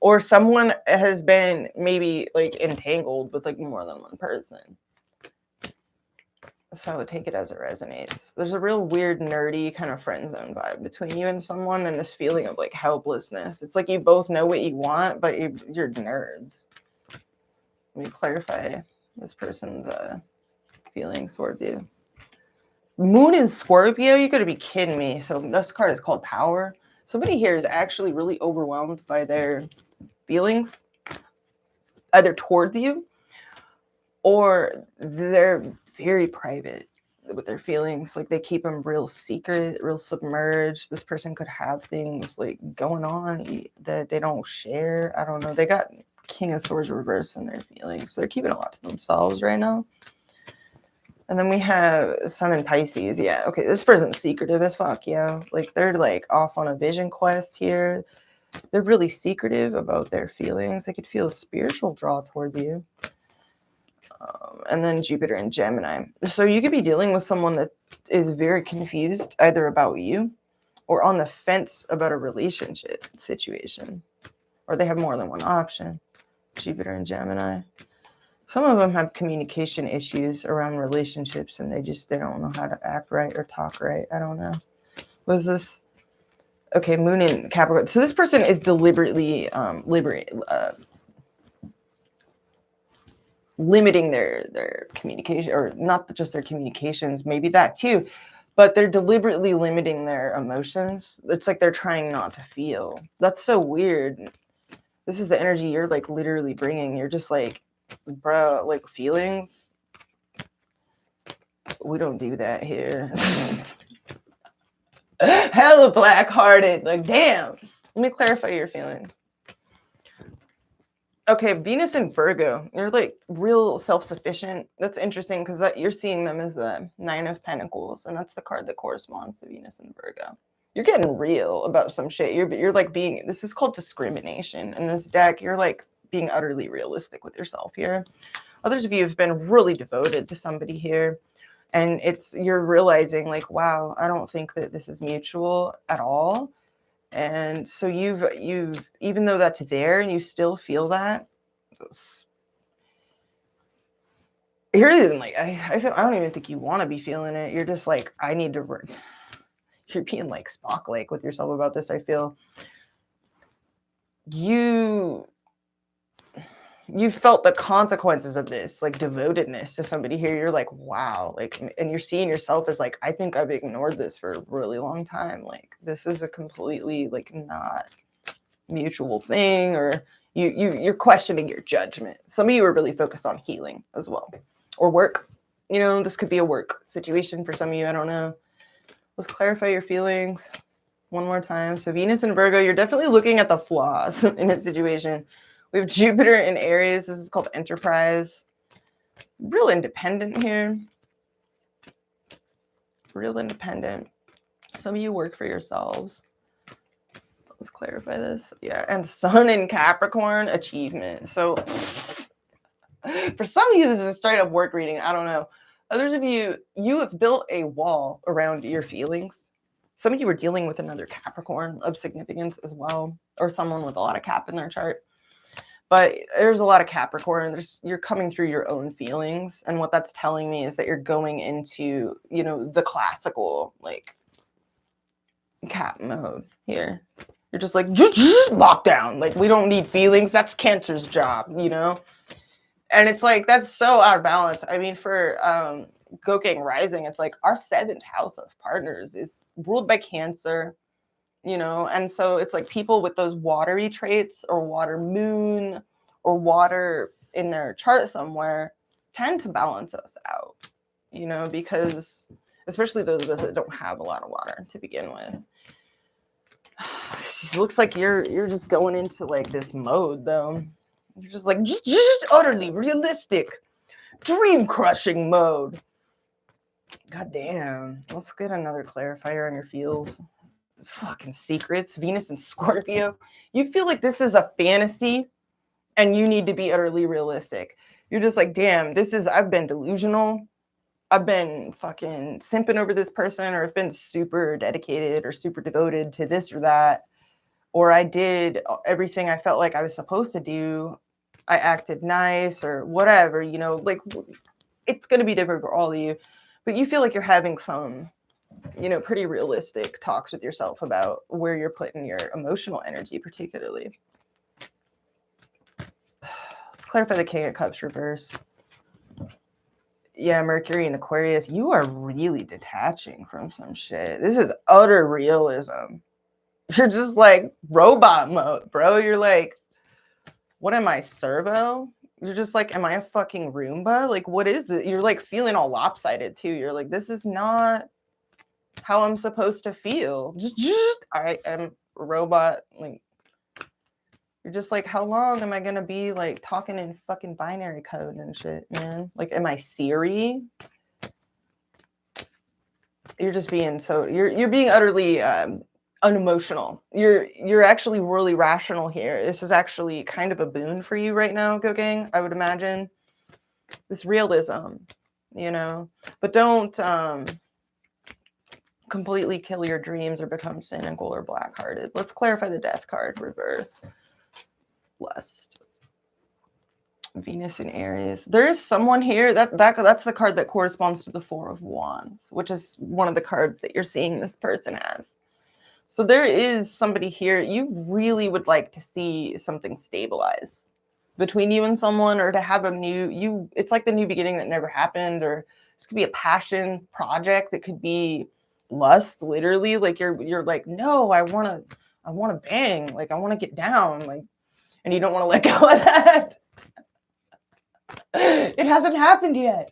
Or someone has been maybe like entangled with like more than one person. So I would take it as it resonates. There's a real weird, nerdy kind of friend zone vibe between you and someone and this feeling of like helplessness. It's like you both know what you want, but you're nerds. Let me clarify this person's feelings towards you. Moon in Scorpio, you gotta be kidding me. So this card is called Power. Somebody here is actually really overwhelmed by their feelings, either towards you or they're very private with their feelings. Like they keep them real secret, real submerged. This person could have things like going on that they don't share. I don't know. They got King of Swords reverse in their feelings. So they're keeping a lot to themselves right now. And then we have Sun in Pisces. Yeah, okay, this person's secretive as fuck, yo. Like, they're, like, off on a vision quest here. They're really secretive about their feelings. They could feel a spiritual draw towards you. And then Jupiter in Gemini. So you could be dealing with someone that is very confused, either about you or on the fence about a relationship situation. Or they have more than one option. Jupiter in Gemini. Some of them have communication issues around relationships and they don't know how to act right or talk right. I don't know. What is this? Okay, Moon in Capricorn. So this person is deliberately limiting their communication, or not just their communications, maybe that too, but they're deliberately limiting their emotions. It's like they're trying not to feel. That's so weird. This is the energy you're like literally bringing. You're just like, bro, like feelings, we don't do that here. Hella black-hearted, like damn. Let me clarify your feelings. Okay, Venus and Virgo. You're like real self-sufficient. That's interesting because you're seeing them as the Nine of Pentacles, and that's the card that corresponds to Venus and Virgo. You're getting real about some shit. You're like being. This is called discrimination. In this deck, you're like being utterly realistic with yourself here. Others of you have been really devoted to somebody here, and you're realizing like, wow, I don't think that this is mutual at all. And so you've even though that's there and you still feel that, you're even like I feel I don't even think you want to be feeling it. You're just like I need to. You're being like Spock like with yourself about this. I feel you felt the consequences of this, like devotedness to somebody here. You're like, wow, like, and you're seeing yourself as like, I think I've ignored this for a really long time. Like, this is a completely like not mutual thing, or you're questioning your judgment. Some of you are really focused on healing as well, or work. You know, this could be a work situation for some of you. I don't know. Let's clarify your feelings one more time. So Venus and Virgo, you're definitely looking at the flaws in a situation. We have Jupiter in Aries. This is called enterprise. Real independent here. Real independent. Some of you work for yourselves. Let's clarify this. Yeah, and Sun in Capricorn, achievement. So for some of you, this is a straight up work reading. I don't know. Others of you, you have built a wall around your feelings. Some of you are dealing with another Capricorn of significance as well, or someone with a lot of Cap in their chart. But there's a lot of Capricorn. You're coming through your own feelings. And what that's telling me is that you're going into, you know, the classical, like, Cap mode here. You're just like, lockdown. Like, we don't need feelings. That's Cancer's job, you know? And it's like, that's so out of balance. I mean, for Gokeng Rising, it's like our 7th house of partners is ruled by Cancer. You know, and so it's like people with those watery traits or water moon or water in their chart somewhere tend to balance us out, you know, because especially those of us that don't have a lot of water to begin with. It looks like you're just going into like this mode though. You're just like just utterly realistic, dream crushing mode. God damn. Let's get another clarifier on your feels. Fucking secrets, Venus and Scorpio. You feel like this is a fantasy and you need to be utterly realistic. You're just like, damn, I've been delusional. I've been fucking simping over this person, or I've been super dedicated or super devoted to this or that. Or I did everything I felt like I was supposed to do. I acted nice or whatever, you know, like it's going to be different for all of you. But you feel like you're having some, you know, pretty realistic talks with yourself about where you're putting your emotional energy, particularly. Let's clarify the King of Cups reverse. Yeah, Mercury and Aquarius, you are really detaching from some shit. This is utter realism. You're just like robot mode, bro. You're like, what am I, servo? You're just like, am I a fucking Roomba? Like, what is this? You're like feeling all lopsided too. You're like, this is not how I'm supposed to feel. I am a robot. Like, you're just like, how long am I gonna be like talking in fucking binary code and shit, man? Like, am I Siri? You're just being you're being utterly unemotional. You're actually really rational here. This is actually kind of a boon for you right now, Gokeng, I would imagine. This realism, you know, but don't completely kill your dreams or become cynical or black-hearted. Let's clarify the death card reverse. Lust. Venus in Aries. There is someone here that's the card that corresponds to the Four of Wands, which is one of the cards that you're seeing this person as. So there is somebody here you really would like to see something stabilize between you and someone, or to have it's like the new beginning that never happened, or this could be a passion project. It could be lust, literally. Like you're like, no, I want to bang, like I want to get down, like, and you don't want to let go of that. It hasn't happened yet.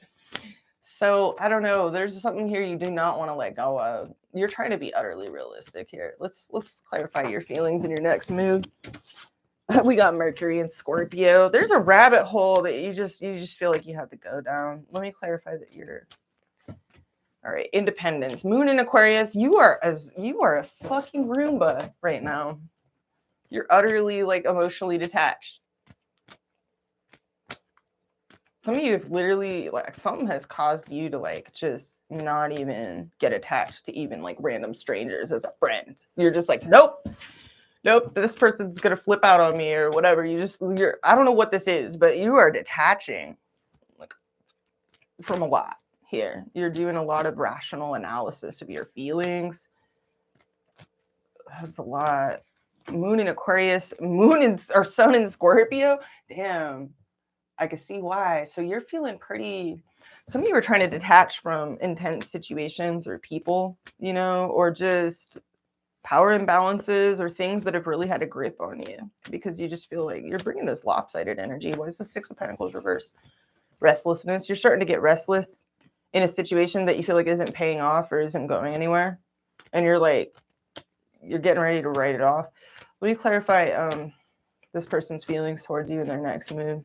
So I don't know. There's something here you do not want to let go of. You're trying to be utterly realistic here. Let's clarify your feelings in your next move. We got Mercury and Scorpio. There's a rabbit hole that you just feel like you have to go down. Let me clarify that you're all right. Independence, Moon in Aquarius. You are a fucking Roomba right now. You're utterly like emotionally detached. Some of you have literally like something has caused you to like just not even get attached to even like random strangers as a friend. You're just like, nope, this person's gonna flip out on me or whatever. You're I don't know what this is, but you are detaching like from a lot here. You're doing a lot of rational analysis of your feelings. That's a lot. Moon in Aquarius, or Sun in Scorpio. Damn, I can see why. So you're feeling pretty. Some of you are trying to detach from intense situations or people, or just power imbalances or things that have really had a grip on you because you just feel like you're bringing this lopsided energy. What is the Six of Pentacles reverse? Restlessness. You're starting to get restless in a situation that you feel like isn't paying off or isn't going anywhere. And you're getting ready to write it off. Let me clarify this person's feelings towards you in their next move.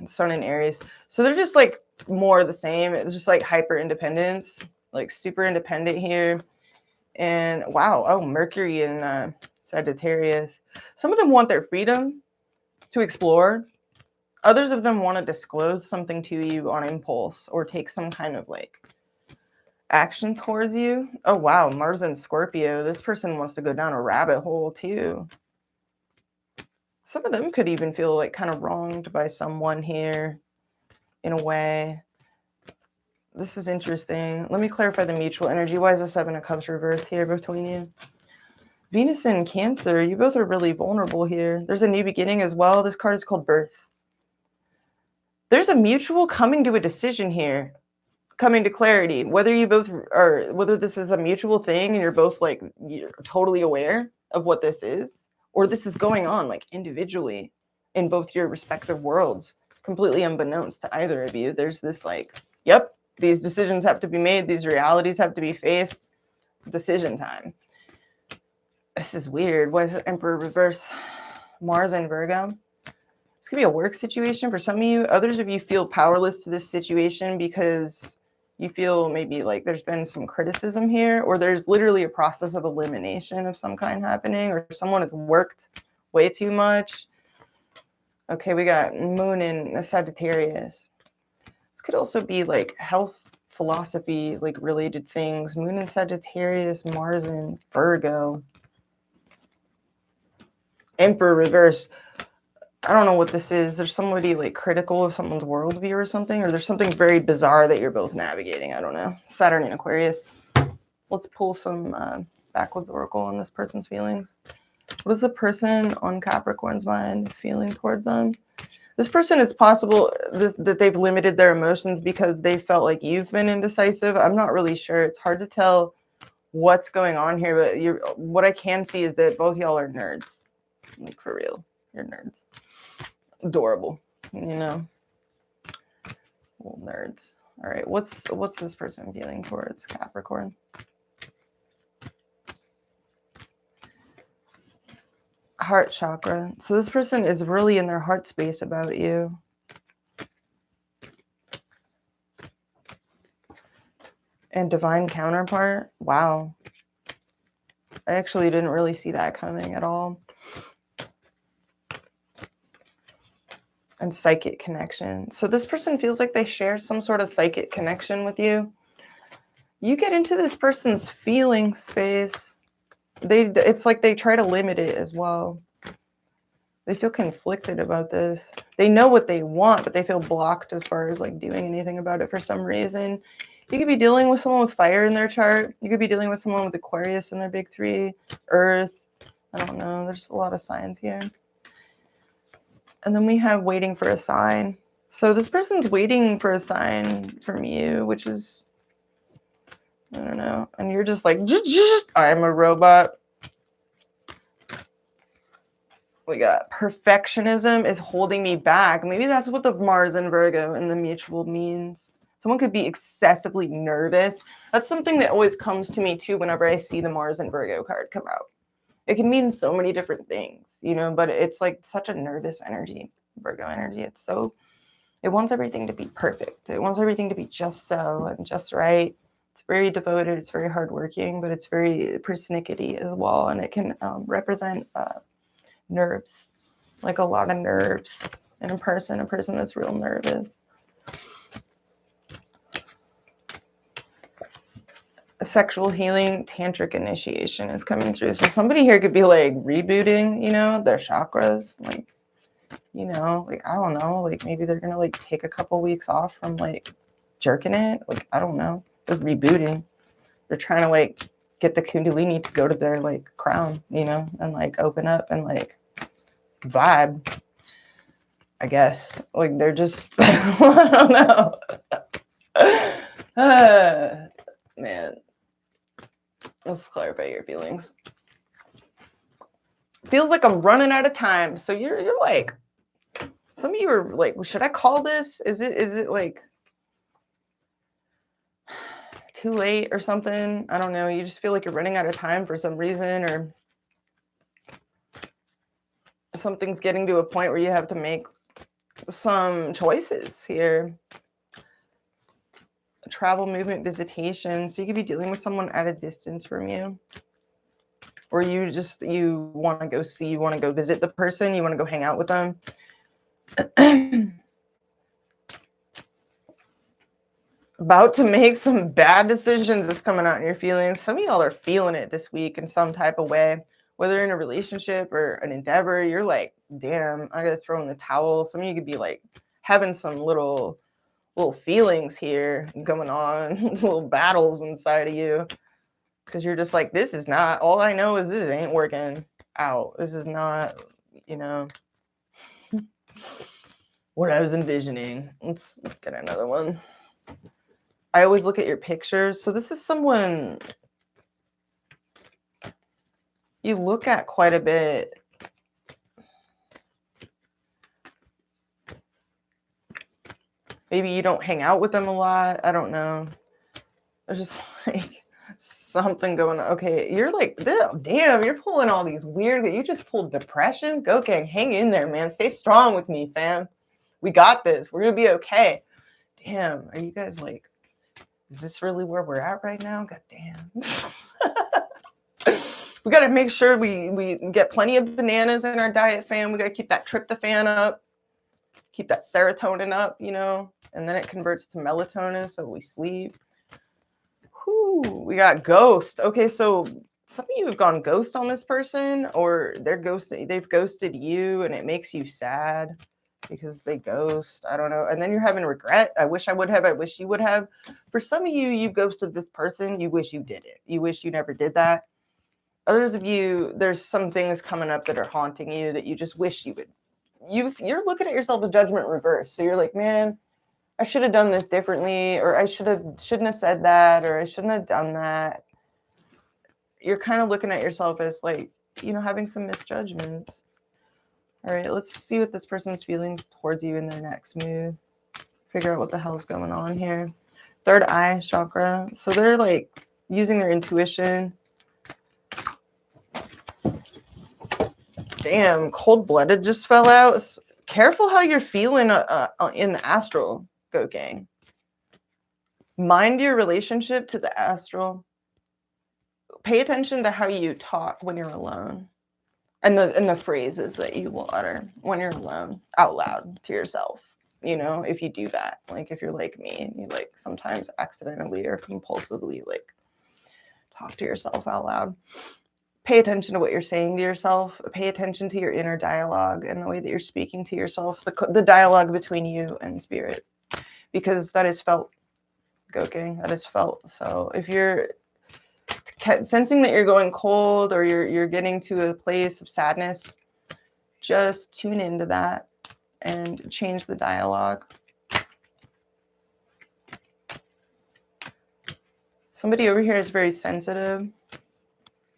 Sun in Aries. So they're just like more of the same. It's just like hyper independence, like super independent here. And wow, Mercury in Sagittarius. Some of them want their freedom to explore. Others of them want to disclose something to you on impulse or take some kind of like action towards you. Oh wow, Mars and Scorpio. This person wants to go down a rabbit hole too. Some of them could even feel like kind of wronged by someone here in a way. This is interesting. Let me clarify the mutual energy. Why is the Seven of Cups reversed here between you? Venus and Cancer, you both are really vulnerable here. There's a new beginning as well. This card is called Birth. There's a mutual coming to a decision here, coming to clarity. Whether you both are, whether this is a mutual thing and you're both like you're totally aware of what this is, or this is going on like individually in both your respective worlds, completely unbeknownst to either of you. There's this like, yep, these decisions have to be made. These realities have to be faced. Decision time. This is weird. Why is it Emperor reverse? Mars and Virgo. This could be a work situation for some of you. Others of you feel powerless to this situation because you feel maybe like there's been some criticism here, or there's literally a process of elimination of some kind happening, or someone has worked way too much. Okay, we got Moon in Sagittarius. This could also be like health, philosophy, like related things. Moon in Sagittarius, Mars in Virgo. Emperor reverse. I don't know what this is. There's somebody like critical of someone's worldview or something, or there's something very bizarre that you're both navigating. I don't know. Saturn in Aquarius. Let's pull some backwards oracle on this person's feelings. What is the person on Capricorn's mind feeling towards them? This person, it's possible that they've limited their emotions because they felt like you've been indecisive. I'm not really sure. It's hard to tell what's going on here, but what I can see is that both y'all are nerds. Like for real, you're nerds. Adorable, little nerds. All right, what's this person feeling towards Capricorn? Heart chakra. So this person is really in their heart space about you. And divine counterpart. Wow. I actually didn't really see that coming at all. And psychic connection. So this person feels like they share some sort of psychic connection with you. You get into this person's feeling space. It's like they try to limit it as well. They feel conflicted about this. They know what they want, but they feel blocked as far as like doing anything about it for some reason. You could be dealing with someone with fire in their chart. You could be dealing with someone with Aquarius in their big three, Earth. I don't know. There's a lot of signs here. And then we have waiting for a sign. So this person's waiting for a sign from you, which is, I don't know. And you're just like, I'm a robot. We got perfectionism is holding me back. Maybe that's what the Mars and Virgo and the mutual means. Someone could be excessively nervous. That's something that always comes to me too whenever I see the Mars and Virgo card come out. It can mean so many different things, you know, but it's like such a nervous energy, Virgo energy. It wants everything to be perfect. It wants everything to be just so and just right. It's very devoted. It's very hardworking, but it's very persnickety as well. And it can represent nerves, like a lot of nerves in a person that's real nervous. Sexual healing, tantric initiation is coming through. So somebody here could be like rebooting, you know, their chakras, like, you know, like, I don't know, like maybe they're gonna like take a couple weeks off from like jerking it, like, I don't know, they're rebooting. They're trying to like get the kundalini to go to their like crown, you know, and like open up and like vibe, I guess. Like they're just I don't know. Man, let's clarify your feelings. Feels like I'm running out of time. So you're like, some of you are like, should I call this? Is it like too late or something? I don't know. You just feel like you're running out of time for some reason, or something's getting to a point where you have to make some choices here. Travel, movement, visitation. So you could be dealing with someone at a distance from you. Or you want to go see, you want to go visit the person, you want to go hang out with them. About to make some bad decisions is coming out in your feelings. Some of y'all are feeling it this week in some type of way, whether in a relationship or an endeavor. You're like, damn, I gotta throw in the towel. Some of you could be like having some little feelings here going on, little battles inside of you, because you're just like, this is not, all I know is this ain't working out. This is not, you know, what I was envisioning. Let's get another one. I always look at your pictures. So this is someone you look at quite a bit. Maybe you don't hang out with them a lot. I don't know. There's just like something going on. Okay, you're like, damn, you're pulling all these weird, you just pulled depression. Go gang, hang in there, man. Stay strong with me, fam. We got this. We're gonna be okay. Damn, are you guys like, is this really where we're at right now? God damn. We got to make sure we get plenty of bananas in our diet, fam. We got to keep that tryptophan up, keep that serotonin up, you know, and then it converts to melatonin, so we sleep. Whew, we got ghost. Okay, so some of you have gone ghost on this person, or they've ghosted you, and it makes you sad because they ghost. I don't know. And then you're having regret. I wish I would have. I wish you would have. For some of you, you ghosted this person. You wish you did it. You wish you never did that. Others of you, there's some things coming up that are haunting you that you just wish you would. You're looking at yourself with judgment reverse. So you're like, man, I should have done this differently, or I shouldn't have said that, or I shouldn't have done that. You're kind of looking at yourself as like, you know, having some misjudgments. All right, let's see what this person's feeling towards you in their next move. Figure out what the hell's going on here. Third eye chakra. So they're like using their intuition. Damn, cold-blooded just fell out. Careful how you're feeling in the astral, Go Gang. Mind your relationship to the astral. Pay attention to how you talk when you're alone. And the phrases that you will utter when you're alone, out loud to yourself. You know, if you do that, like if you're like me and you like sometimes accidentally or compulsively like talk to yourself out loud. Pay attention to what you're saying to yourself. Pay attention to your inner dialogue and the way that you're speaking to yourself, the dialogue between you and spirit, because that is felt, Go Gang, that is felt. So if you're sensing that you're going cold or you're getting to a place of sadness, just tune into that and change the dialogue. Somebody over here is very sensitive,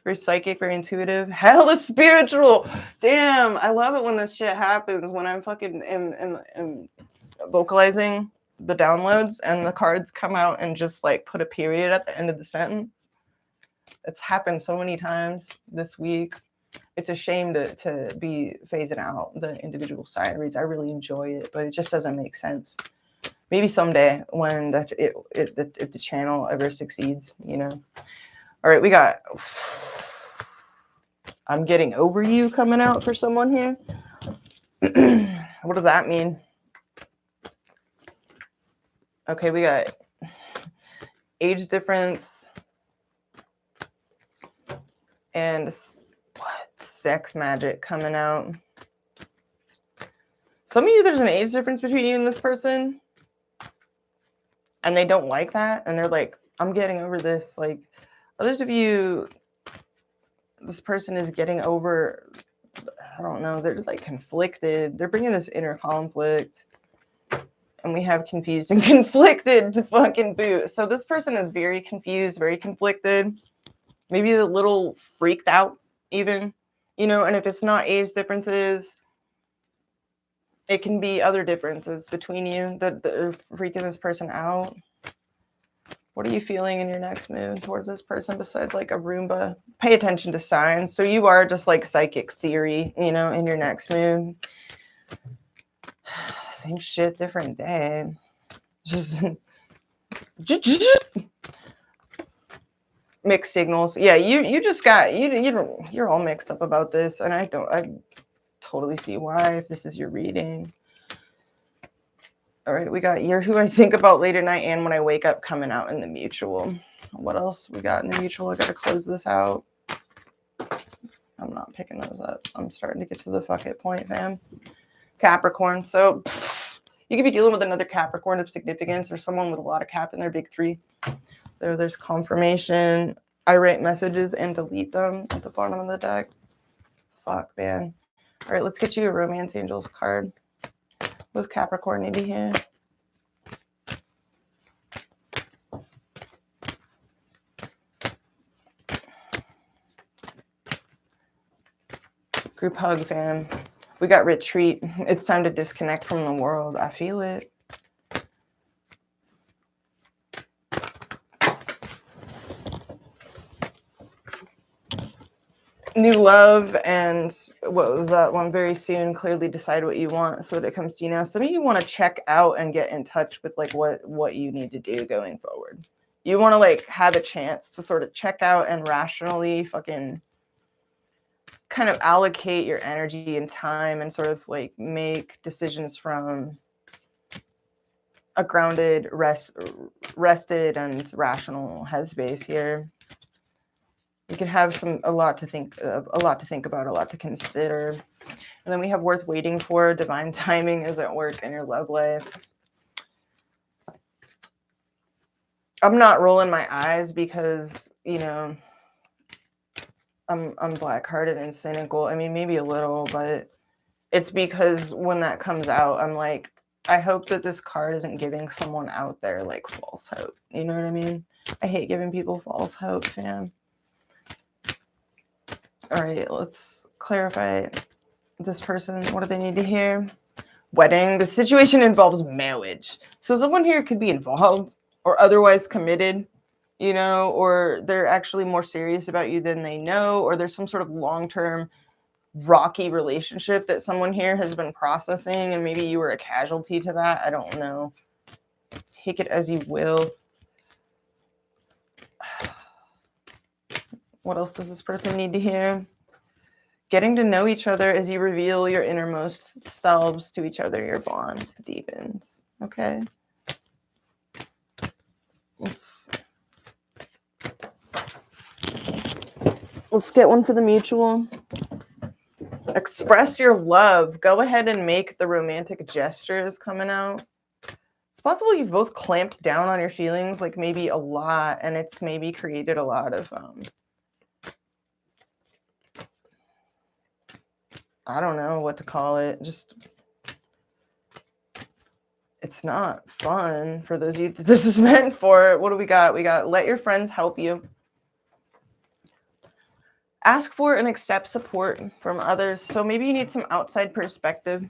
very psychic, very intuitive, hella spiritual. Damn, I love it when this shit happens, when I'm fucking am vocalizing the downloads and the cards come out and just like put a period at the end of the sentence. It's happened so many times this week. it's a shame to be phasing out the individual side reads. I really enjoy it, but it just doesn't make sense. Maybe someday when if the channel ever succeeds, you know. All right, we got I'm getting over you coming out for someone here. What does that mean? Okay, we got age difference and what? Sex magic coming out. Some of you, there's an age difference between you and this person, and they don't like that, and they're like, I'm getting over this. Like, others of you, this person is getting over, I don't know, they're like conflicted. They're bringing this inner conflict, and we have confused and conflicted to fucking boot. So this person is very confused, very conflicted, maybe a little freaked out even, you know, and if it's not age differences, it can be other differences between you that are freaking this person out. What are you feeling in your next move towards this person besides like a Roomba? Pay attention to signs. So you are just like psychic theory, you know, in your next move. Same shit, different day. Just mixed signals. Yeah, you just got you're all mixed up about this, and I totally see why if this is your reading. All right, we got you're who I think about late at night and when I wake up coming out in the mutual. What else we got in the mutual? I gotta close this out. I'm not picking those up. I'm starting to get to the fuck it point, fam. Capricorn. So you could be dealing with another Capricorn of significance or someone with a lot of Cap in their big three. There's confirmation. I write messages and delete them at the bottom of the deck. Fuck, man. All right, let's get you a Romance Angels card. What does Capricorn need to hear? Group hug, fam. We got retreat. It's time to disconnect from the world. I feel it. New love and what was that one? Very soon, clearly decide what you want. So that it comes to you now. Some of you want to check out and get in touch with like what you need to do going forward. You want to like have a chance to sort of check out and rationally fucking kind of allocate your energy and time and sort of like make decisions from a grounded, rested and rational headspace here. You can have a lot to think about, a lot to consider. And then we have worth waiting for. Divine timing is at work in your love life. I'm not rolling my eyes because, you know, I'm black-hearted and cynical. I mean, maybe a little, but it's because when that comes out, I'm like, I hope that this card isn't giving someone out there like false hope. You know what I mean? I hate giving people false hope, fam. All right, let's clarify this person. What do they need to hear? Wedding. The situation involves marriage. So someone here could be involved or otherwise committed, you know, or they're actually more serious about you than they know, or there's some sort of long-term rocky relationship that someone here has been processing, and maybe you were a casualty to that. I don't know. Take it as you will. What else does this person need to hear? Getting to know each other as you reveal your innermost selves to each other, your bond deepens. Okay. Let's get one for the mutual. Express your love. Go ahead and make the romantic gestures coming out. It's possible you've both clamped down on your feelings, like maybe a lot, and it's maybe created a lot of I don't know what to call it. Just, it's not fun for those of you that this is meant for. What do we got? We got let your friends help you. Ask for and accept support from others. So maybe you need some outside perspective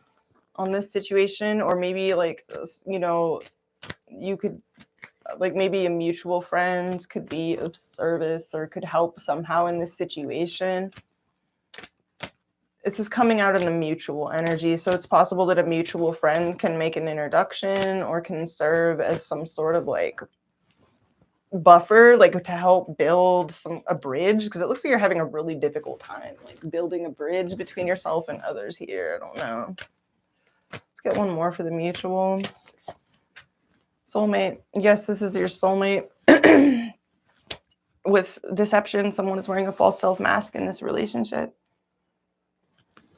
on this situation, or maybe like, you know, you could, like maybe a mutual friend could be of service or could help somehow in this situation. this is coming out in the mutual energy. So it's possible that a mutual friend can make an introduction or can serve as some sort of like buffer, like to help build a bridge, because it looks like you're having a really difficult time like building a bridge between yourself and others here. I don't know. Let's get one more for the mutual. Soulmate. Yes, this is your soulmate. With deception, someone is wearing a false self mask in this relationship.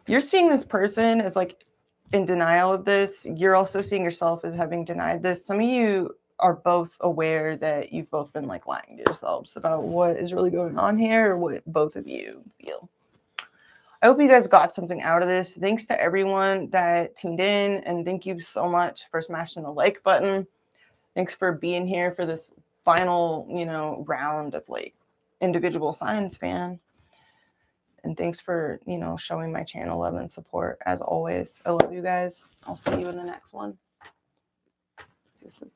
You're seeing this person as like in denial of this. You're also seeing yourself as having denied this. Some of you are both aware that you've both been like lying to yourselves about what is really going on here, or what both of you feel. I hope you guys got something out of this. Thanks to everyone that tuned in, and thank you so much for smashing the like button. Thanks for being here for this final, round of like individual signs fan. And thanks for, showing my channel love and support as always. I love you guys. I'll see you in the next one. Deuces.